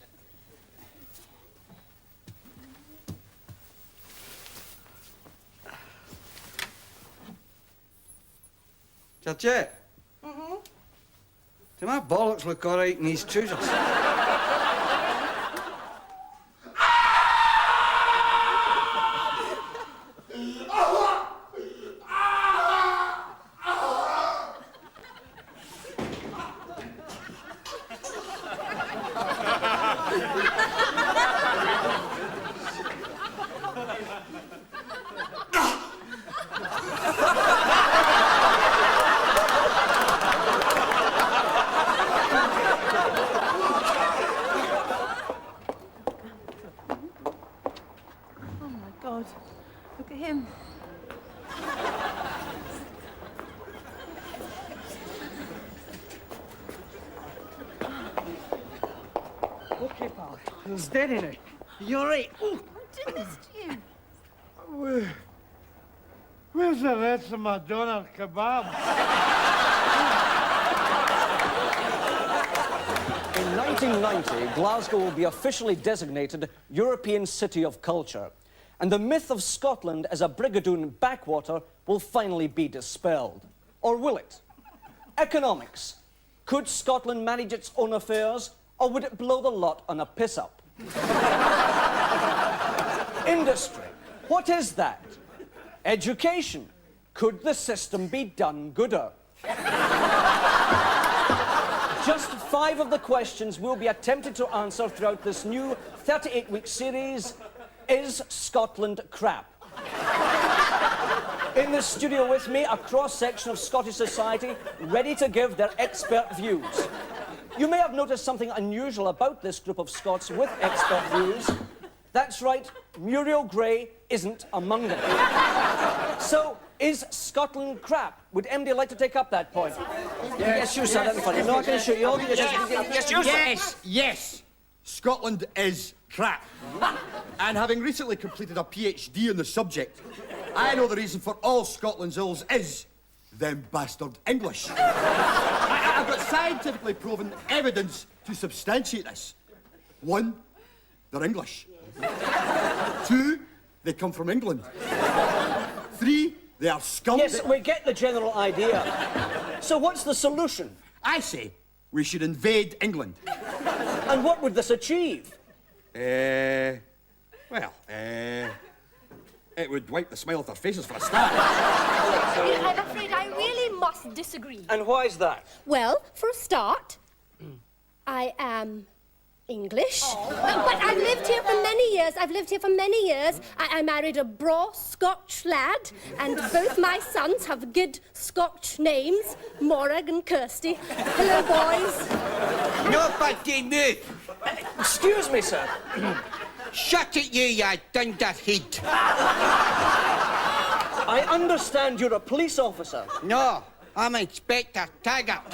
Georgette? Mm-hmm. Do my bollocks look all right in these trousers? God, look at him. Okay, pal. It's dead in it. You're right. Oh, I missed you. Where's the rest of my doner kebab? In 1990, Glasgow will be officially designated European City of Culture, and the myth of Scotland as a Brigadoon backwater will finally be dispelled. Or will it? Economics. Could Scotland manage its own affairs, or would it blow the lot on a piss-up? Industry. What is that? Education. Could the system be done gooder? Just 5 of the questions we'll be attempting to answer throughout this new 38-week series. Is Scotland crap? In the studio with me, a cross-section of Scottish society ready to give their expert views. You may have noticed something unusual about this group of Scots with expert views. That's right, Muriel Gray isn't among them. So, is Scotland crap? Would MD like to take up that point? Yes, you sir, that's funny. No, I can assure you. Yes, you sir. Yes. Scotland is crap. And having recently completed a PhD on the subject, I know the reason for all Scotland's ills is them bastard English. I've got scientifically proven evidence to substantiate this. 1, they're English. 2, they come from England. 3, they are scum. Yes, we get the general idea. So what's the solution? I say we should invade England. And what would this achieve? It would wipe the smile off their faces for a start. I'm afraid I really must disagree. And why is that? Well, for a start, I am English. But I've lived here for many years. I married a braw Scotch lad, and both my sons have good Scotch names, Morag and Kirsty. Hello, boys. Nobody move. Excuse me, sir. Shut it, you dunderhead. I understand you're a police officer. No, I'm Inspector Taggart.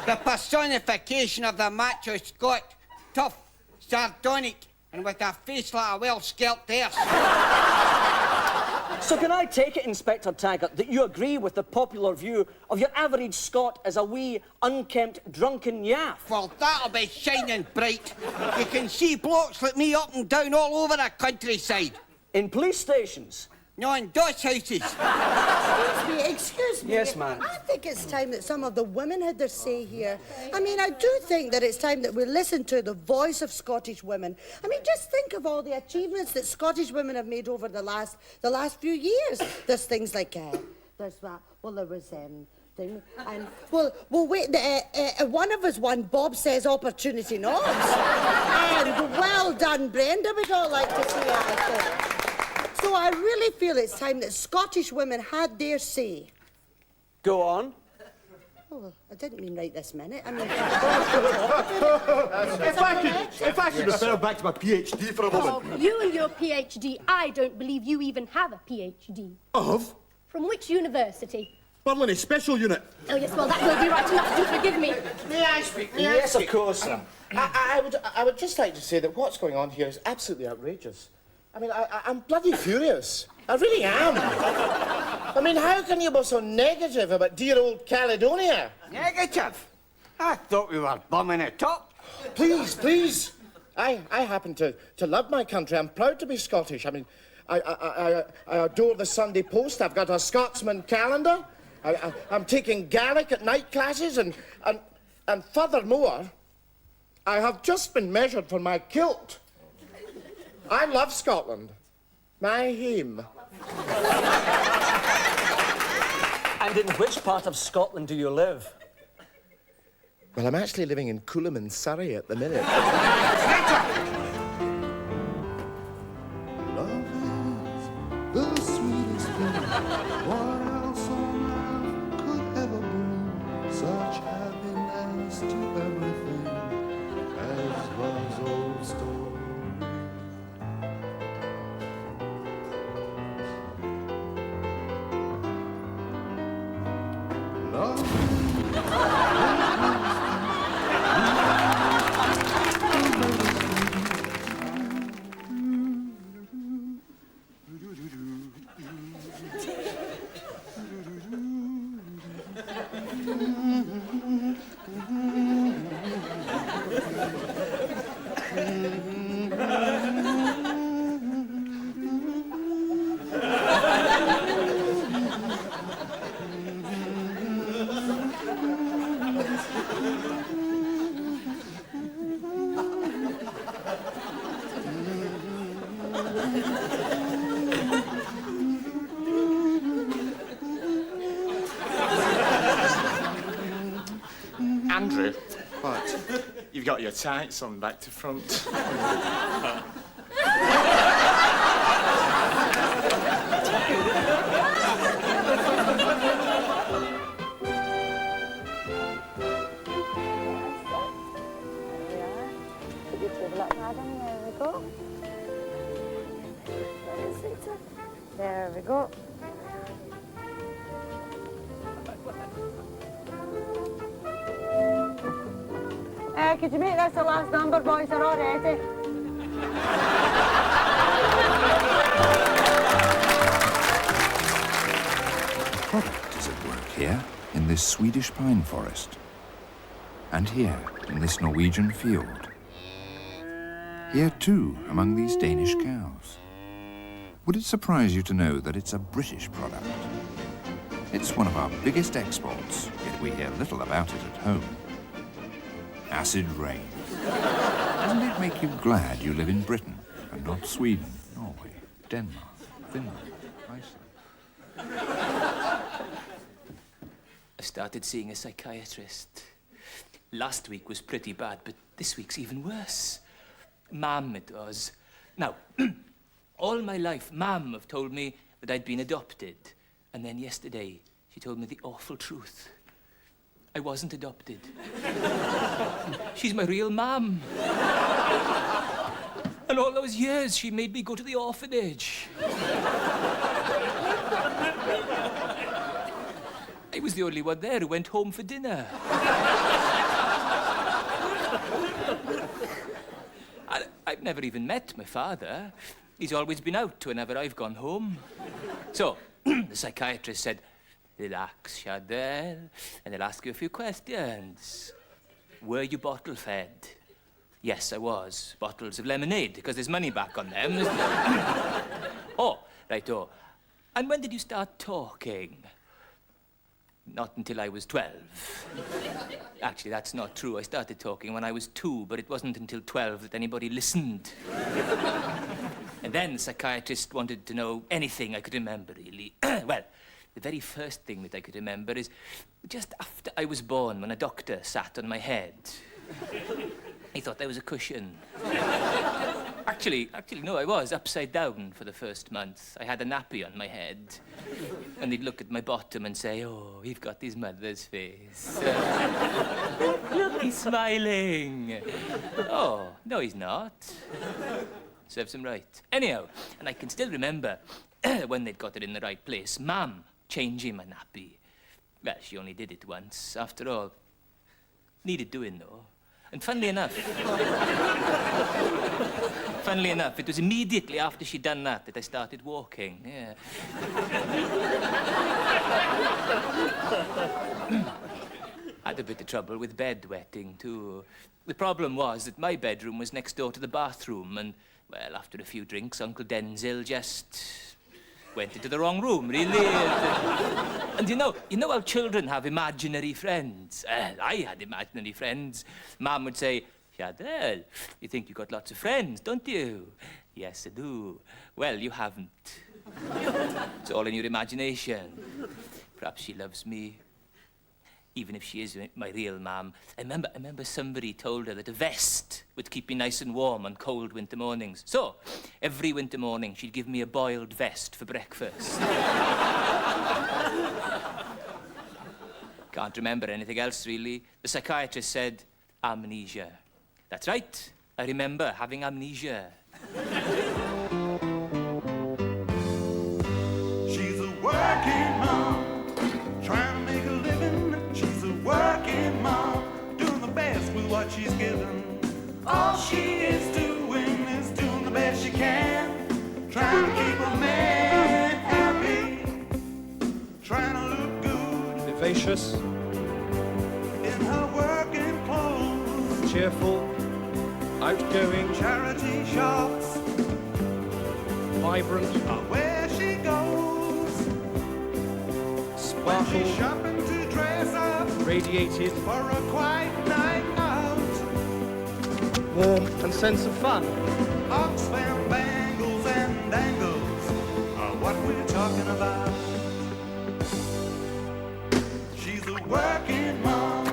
The personification of the macho Scot. Tough, sardonic, and with a face like a well-scalped horse. So can I take it, Inspector Taggart, that you agree with the popular view of your average Scot as a wee, unkempt, drunken yaff? Well, that'll be shining bright. You can see blokes like me up and down all over the countryside. In police stations? No, in doss houses. Excuse me. Yes, ma'am. I think it's time that some of the women had their say here. I mean, I do think that it's time that we listen to the voice of Scottish women. I mean, just think of all the achievements that Scottish women have made over the last few years. There's things like, there's that, well, there was, thing, and, well, wait, one of us won Bob Says Opportunity Knocks. And well done, Brenda, we'd all like to see her, I think. So I really feel it's time that Scottish women had their say. Go on. Oh, I didn't mean right this minute. I mean... If I could refer back to my PhD for a moment. Oh, you and your PhD, I don't believe you even have a PhD. Of? From which university? Berlin Special Unit. Oh, yes, well, that will be right enough to forgive me. May I speak? Yes, of course, sir. I would just like to say that what's going on here is absolutely outrageous. I mean, I'm bloody furious. I really am. I mean, how can you be so negative about dear old Caledonia? Negative? I thought we were bumming it up. Please. I happen to love my country. I'm proud to be Scottish. I mean, I adore the Sunday Post. I've got a Scotsman calendar. I'm taking Gaelic at night classes, and furthermore, I have just been measured for my kilt. I love Scotland. My home. And in which part of Scotland do you live? Well, I'm actually living in Coolham in Surrey at the minute. The sweetest thing, what else on earth could ever bring such happiness to everything as love's old story? Andrew, what? You've got your tights on back to front. There we go. Could you make this the last number, boys? Are all ready? Product is at work here, in this Swedish pine forest. And here, in this Norwegian field. Here, too, among these Danish cows. Would it surprise you to know that it's a British product? It's one of our biggest exports, yet we hear little about it at home. Acid rain. Doesn't it make you glad you live in Britain and not Sweden, Norway, Denmark, Finland, Iceland? I started seeing a psychiatrist. Last week was pretty bad, but this week's even worse. Mum, it was. Now, all my life, Mum have told me that I'd been adopted. And then yesterday, she told me the awful truth. I wasn't adopted. She's my real mum. And all those years, she made me go to the orphanage. I was the only one there who went home for dinner. I've never even met my father. He's always been out whenever I've gone home. So, the psychiatrist said, relax, Chadwell, and they'll ask you a few questions. Were you bottle fed? Yes, I was. Bottles of lemonade, because there's money back on them. Oh, righto. And when did you start talking? Not until I was 12. Actually, that's not true. I started talking when I was 2, but it wasn't until 12 that anybody listened. And then the psychiatrist wanted to know anything I could remember, really. Well, the very first thing that I could remember is just after I was born, when a doctor sat on my head. He thought there was a cushion. Actually, no, I was upside down for the first month. I had a nappy on my head. And he'd look at my bottom and say, oh, you've got his mother's face. Look, he's smiling. Oh, no, he's not. Serves him right. Anyhow, and I can still remember when they'd got it in the right place, Mum changing my nappy. Well, she only did it once, after all. Needed doing, though. And funnily enough, it was immediately after she'd done that I started walking, yeah. Had a bit of trouble with bedwetting, too. The problem was that my bedroom was next door to the bathroom, and, well, after a few drinks, Uncle Denzil just went into the wrong room, really. And you know how children have imaginary friends? I had imaginary friends. Mum would say, Chadwell, you think you've got lots of friends, don't you? Yes, I do. Well, you haven't. It's all in your imagination. Perhaps she loves me, even if she is my real mum. I remember somebody told her that a vest would keep me nice and warm on cold winter mornings. So, every winter morning, she'd give me a boiled vest for breakfast. Can't remember anything else, really. The psychiatrist said, amnesia. That's right. I remember having amnesia. She's a working mom, trying to make a living. She's a working mom, doing the best with what she's given. All she is doing the best she can, trying to keep a man happy, trying to look good. Vivacious. In her working clothes. Cheerful. Outgoing. Charity shops. Vibrant. Where she goes. Sparkle. When she's shopping to dress up. Radiated. For a quiet night out. Warmth and sense of fun. Oxfam bangles and dangles are what we're talking about. She's a working mom,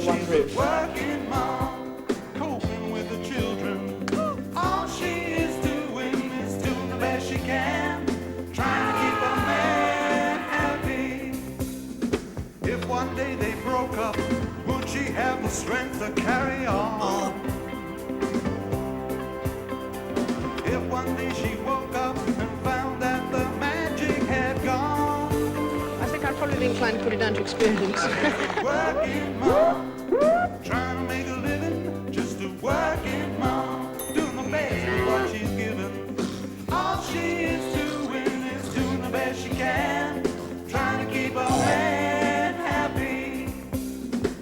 one room. Working mom, coping with the children. All she is doing the best she can, trying to keep a man happy. If one day they broke up, would she have the strength to carry on? If one day she woke up and found that the magic had gone. I think I'd probably be inclined to put it down to experience. Working mom, trying to make a living, just a working mom, doing the best with what she's given. All she is doing the best she can, trying to keep a man happy.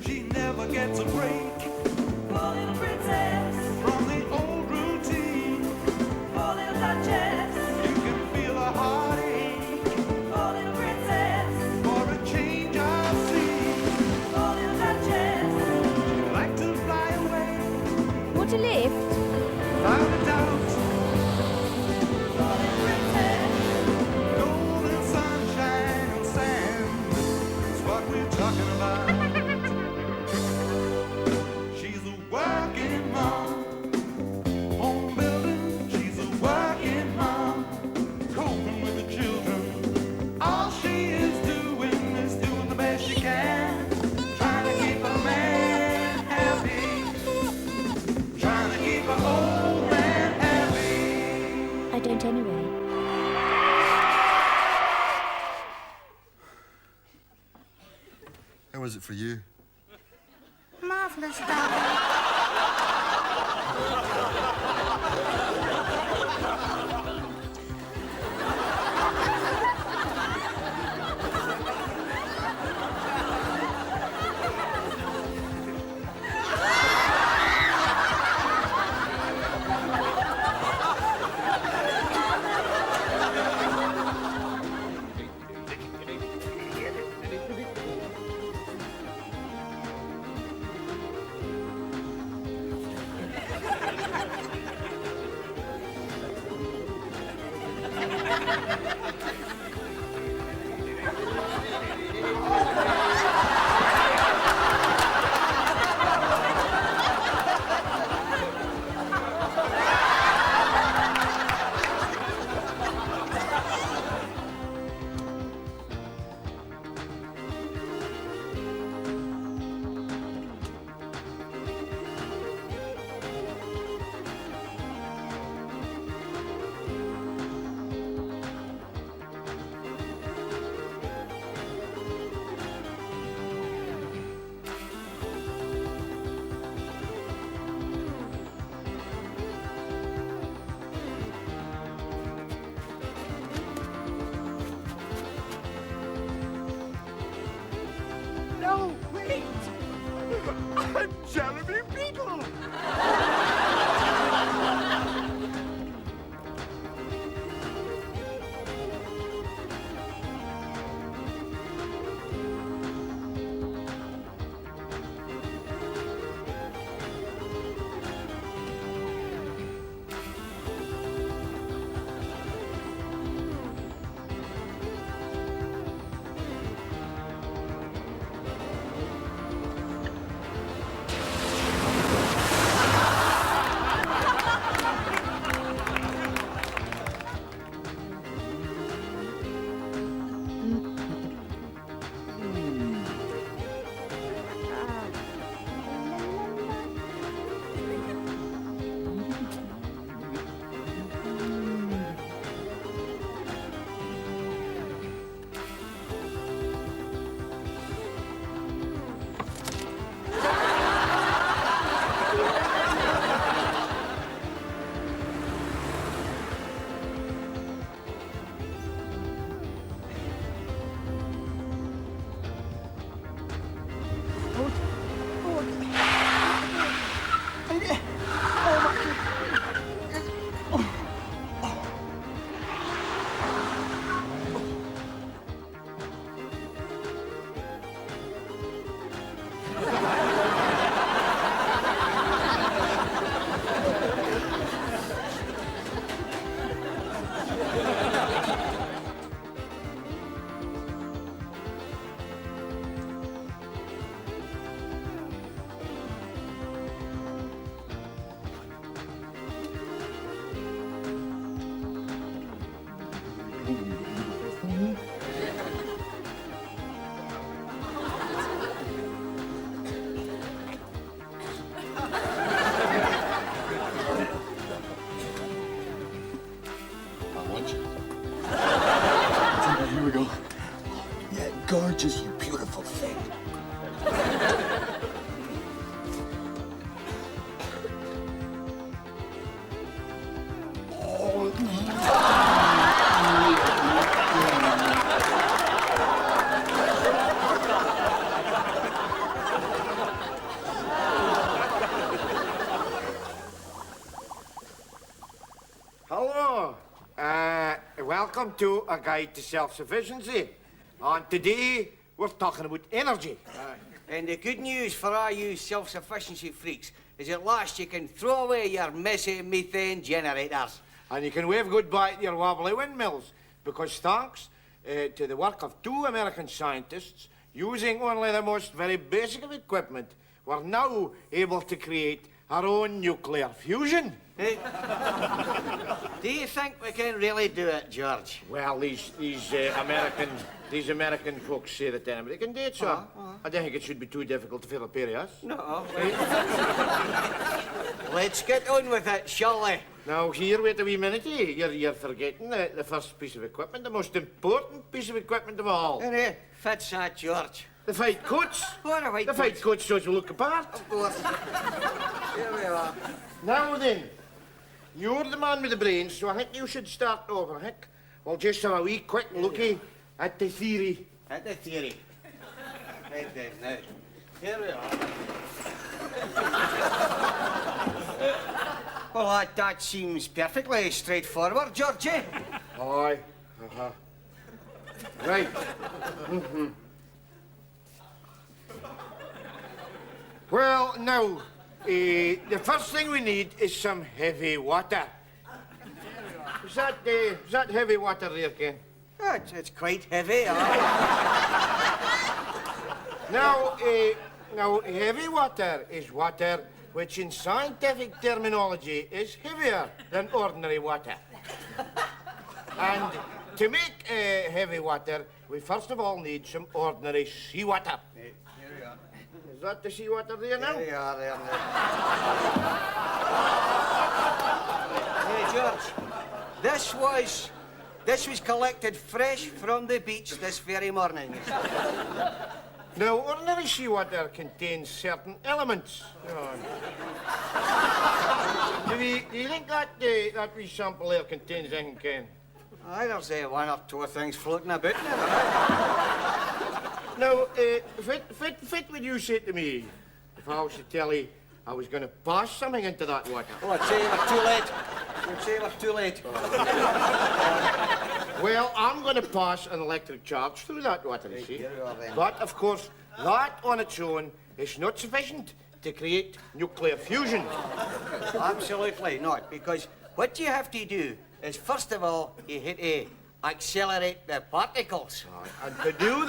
She never gets a break. Poor little princess, from the old routine. Poor little duchess, you can feel a heartache. Poor little princess, for a change of scene. Poor little duchess, she'd like to fly away. Want a lift? Without a doubt. Poor little princess, golden sunshine and sand is what we're talking about. She's a working mom, home building. She's a working mom, coping with the children. All she is doing the best she can, trying to keep a man happy, trying to keep an old man happy. I don't anyway. How was it for you? Marvellous, darling. No, wait! I'm Jeremy Beadle! much. Here we go. Yeah, gorgeous, you beautiful thing. Hello. Welcome to A Guide to Self-Sufficiency. And today, we're talking about energy. And the good news for all you self-sufficiency freaks is at last you can throw away your messy methane generators. And you can wave goodbye to your wobbly windmills, because thanks to the work of 2 American scientists, using only the most very basic of equipment, we're now able to create our own nuclear fusion. Do you think we can really do it, George? Well, these American folks say that anybody can do it, so I don't think it should be too difficult for a pair of us. No. Let's get on with it, shall we? Now, here, wait a wee minute. You're forgetting the first piece of equipment, the most important piece of equipment of all. Fits that, George. The fight coats. What are the fight coats so you look apart. Of course. Here we are. Now then, you're the man with the brains, so I think you should start over, I think. We'll just have a wee quick looky at the theory. At the theory. Right then, now. Here we are. Well, that seems perfectly straightforward, Georgie. Aye. Right. Well, now, the first thing we need is some heavy water. Is that heavy water there, Ken? Oh, it's quite heavy. Now, heavy water is water which in scientific terminology is heavier than ordinary water. And to make heavy water, we first of all need some ordinary seawater. Here we are. Is that the seawater there now? There we are, there now. Hey, George, this was collected fresh from the beach this very morning. Now, ordinary seawater contains certain elements. Do you think that wee sample there contains anything, Ken? Aye, there's 1 or 2 things floating about. Now, fit would you say to me if I was to tell you I was going to pass something into that water? Oh, I'd say we're too late. I'd say we're too late. Well, I'm going to pass an electric charge through that water, you see. Here we are, then. But, of course, that on its own is not sufficient to create nuclear fusion. Absolutely not, because what you have to do is, first of all, you hit A, accelerate the particles. And to do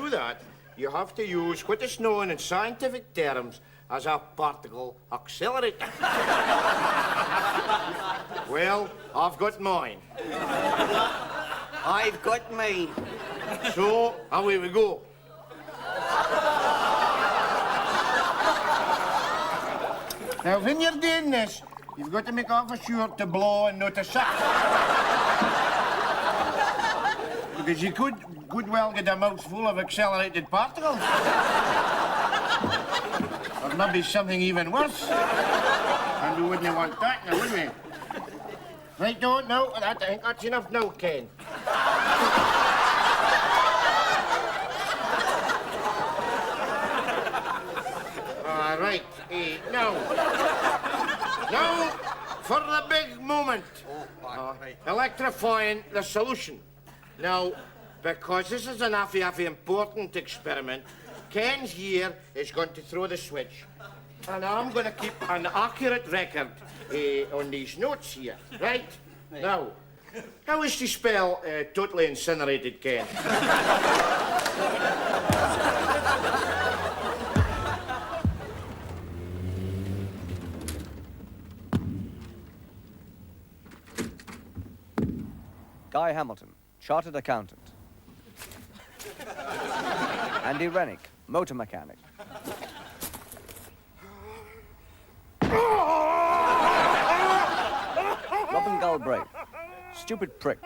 that, you have to use what is known in scientific terms as a particle accelerator. Well, I've got mine. I've got mine. So, away we go. Now, when you're doing this, you've got to make awful sure to blow and not to suck. Because you could well get a mouthful of accelerated particles. Or maybe something even worse. And we wouldn't want that now, would we? Right, no, I think that's enough now, Ken. All right, now for the big moment. Electrifying the solution. Now, because this is an awfully important experiment, Ken here is going to throw the switch. And I'm going to keep an accurate record on these notes here, right? Now, how is to spell totally incinerated, Ken? Guy Hamilton, chartered accountant. Andy Rennick, motor mechanic. Robin Galbraith, Stupid prick.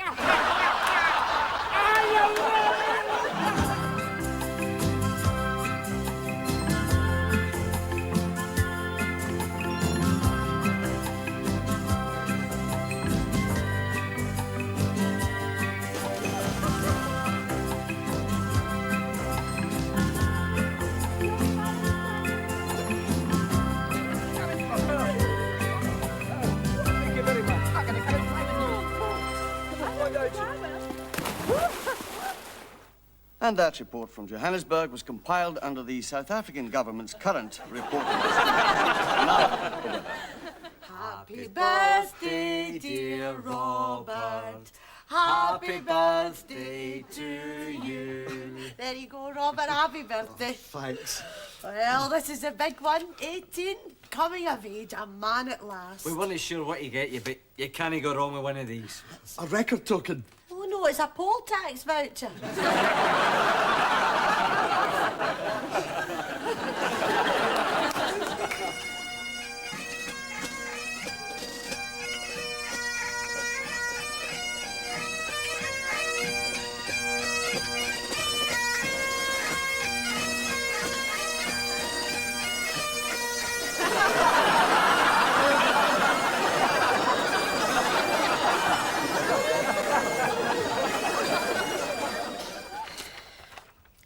And that report from Johannesburg was compiled under the South African government's current reporting system. Now, Happy birthday, dear Robert. Happy birthday to you. There you go, Robert. Happy birthday. Thanks. Well, this is a big one. 18, coming of age, a man at last. We weren't sure what to get you, but you can't go wrong with one of these. A record token. Oh, no, it's a poll tax voucher.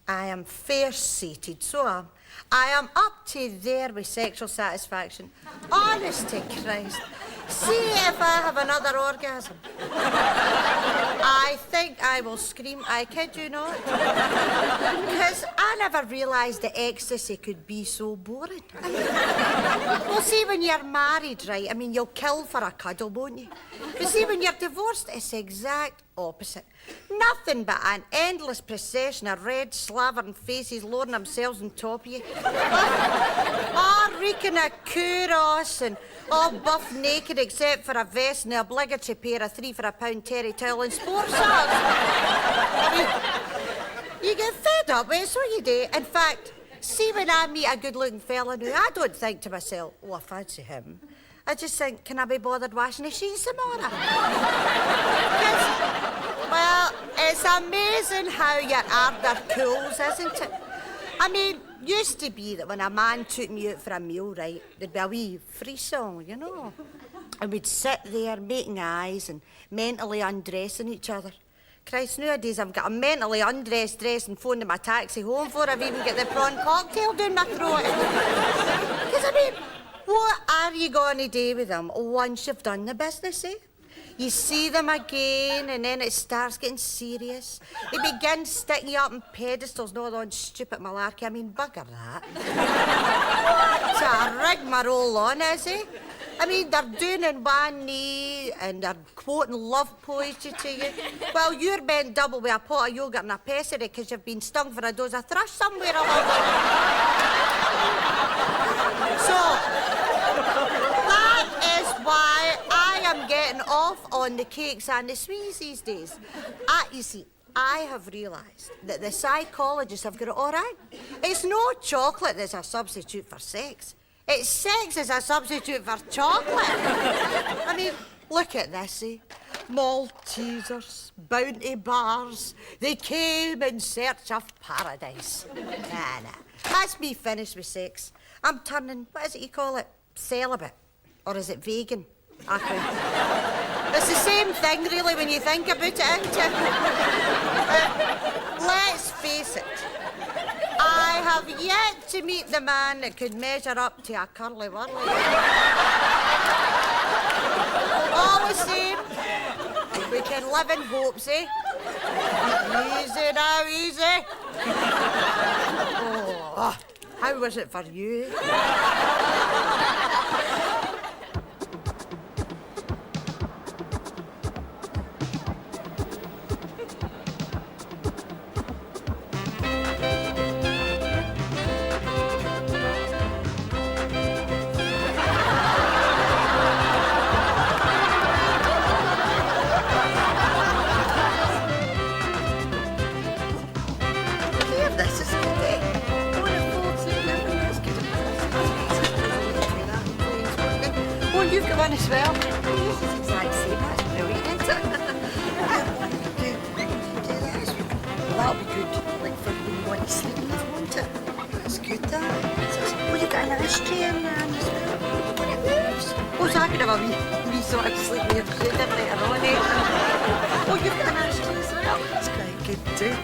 I am fair-sated, so I am up to there with sexual satisfaction. Honest to Christ. See if I have another orgasm. I think I will scream, I kid you not. Because I never realised that ecstasy could be so boring. Well, see, when you're married, right, I mean, you'll kill for a cuddle, won't you? But see, when you're divorced, it's the exact opposite. Nothing but an endless procession of red, slavering faces lowering themselves on top of you. All reeking of kudos and all buff naked except for a vest and the obligatory pair of £3 terry towel and sports socks. I mean, you get fed up with it, so you do. In fact, see when I meet a good-looking fella now, I don't think to myself, oh, I fancy him. I just think, can I be bothered washing the sheets tomorrow? Well, it's amazing how your ardour cools, isn't it? I mean, used to be that when a man took me out for a meal, right, there'd be a wee free song, you know. And we'd sit there making eyes and mentally undressing each other. Christ, nowadays I've got a mentally undressed dress and phoned my taxi home before I've even got the prawn cocktail down my throat. Because, I mean, what are you going to do with them once you've done the business, eh? You see them again, and then it starts getting serious. They begin sticking you up on pedestals and all that stupid malarkey. I mean, bugger that. What a rigmarole on, is it? I mean, they're doing in one knee, and they're quoting love poetry to you. Well, you're bent double with a pot of yogurt and a pessary because you've been stung for a dose of thrush somewhere along the way. So, that is why I am getting off on the cakes and the sweets these days. You see, I have realised that the psychologists have got it all right. It's no chocolate that's a substitute for sex. It's sex as a substitute for chocolate. I mean, look at this, eh? Maltesers, bounty bars, they came in search of paradise. Nah. That's me finished with sex. I'm turning, what is it you call it? Celibate. Or is it vegan? It's the same thing, really, when you think about it, isn't it? Let's face it. I have yet to meet the man that could measure up to a curly whirly. All the same, we can live in hopes, eh? Easy now, easy. Oh, how was it for you? You've got one as well. This is exactly the same. That's brilliant, isn't it? a wee sort of sleep near the shade later on, eh? Oh, you've got an ashtray as well. That's quite good too.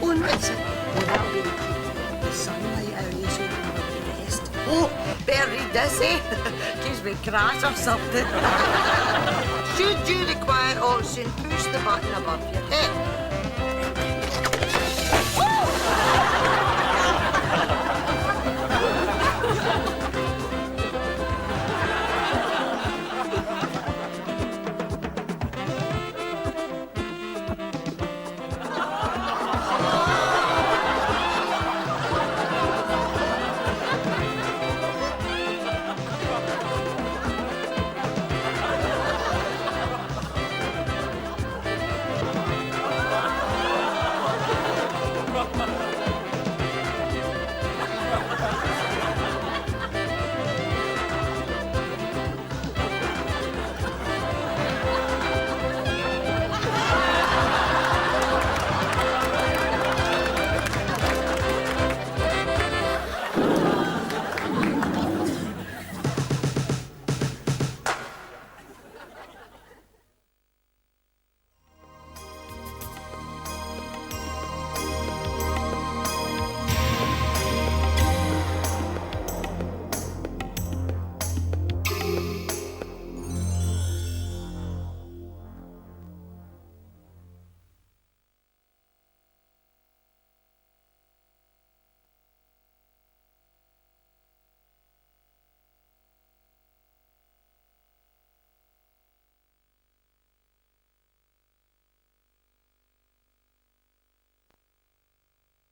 Oh, and what's it? Oh, that'll be the sunlight out here so you can have a rest. Oh, better read this, eh? Gives me crash or something. Should you require oxygen, push the button above your head.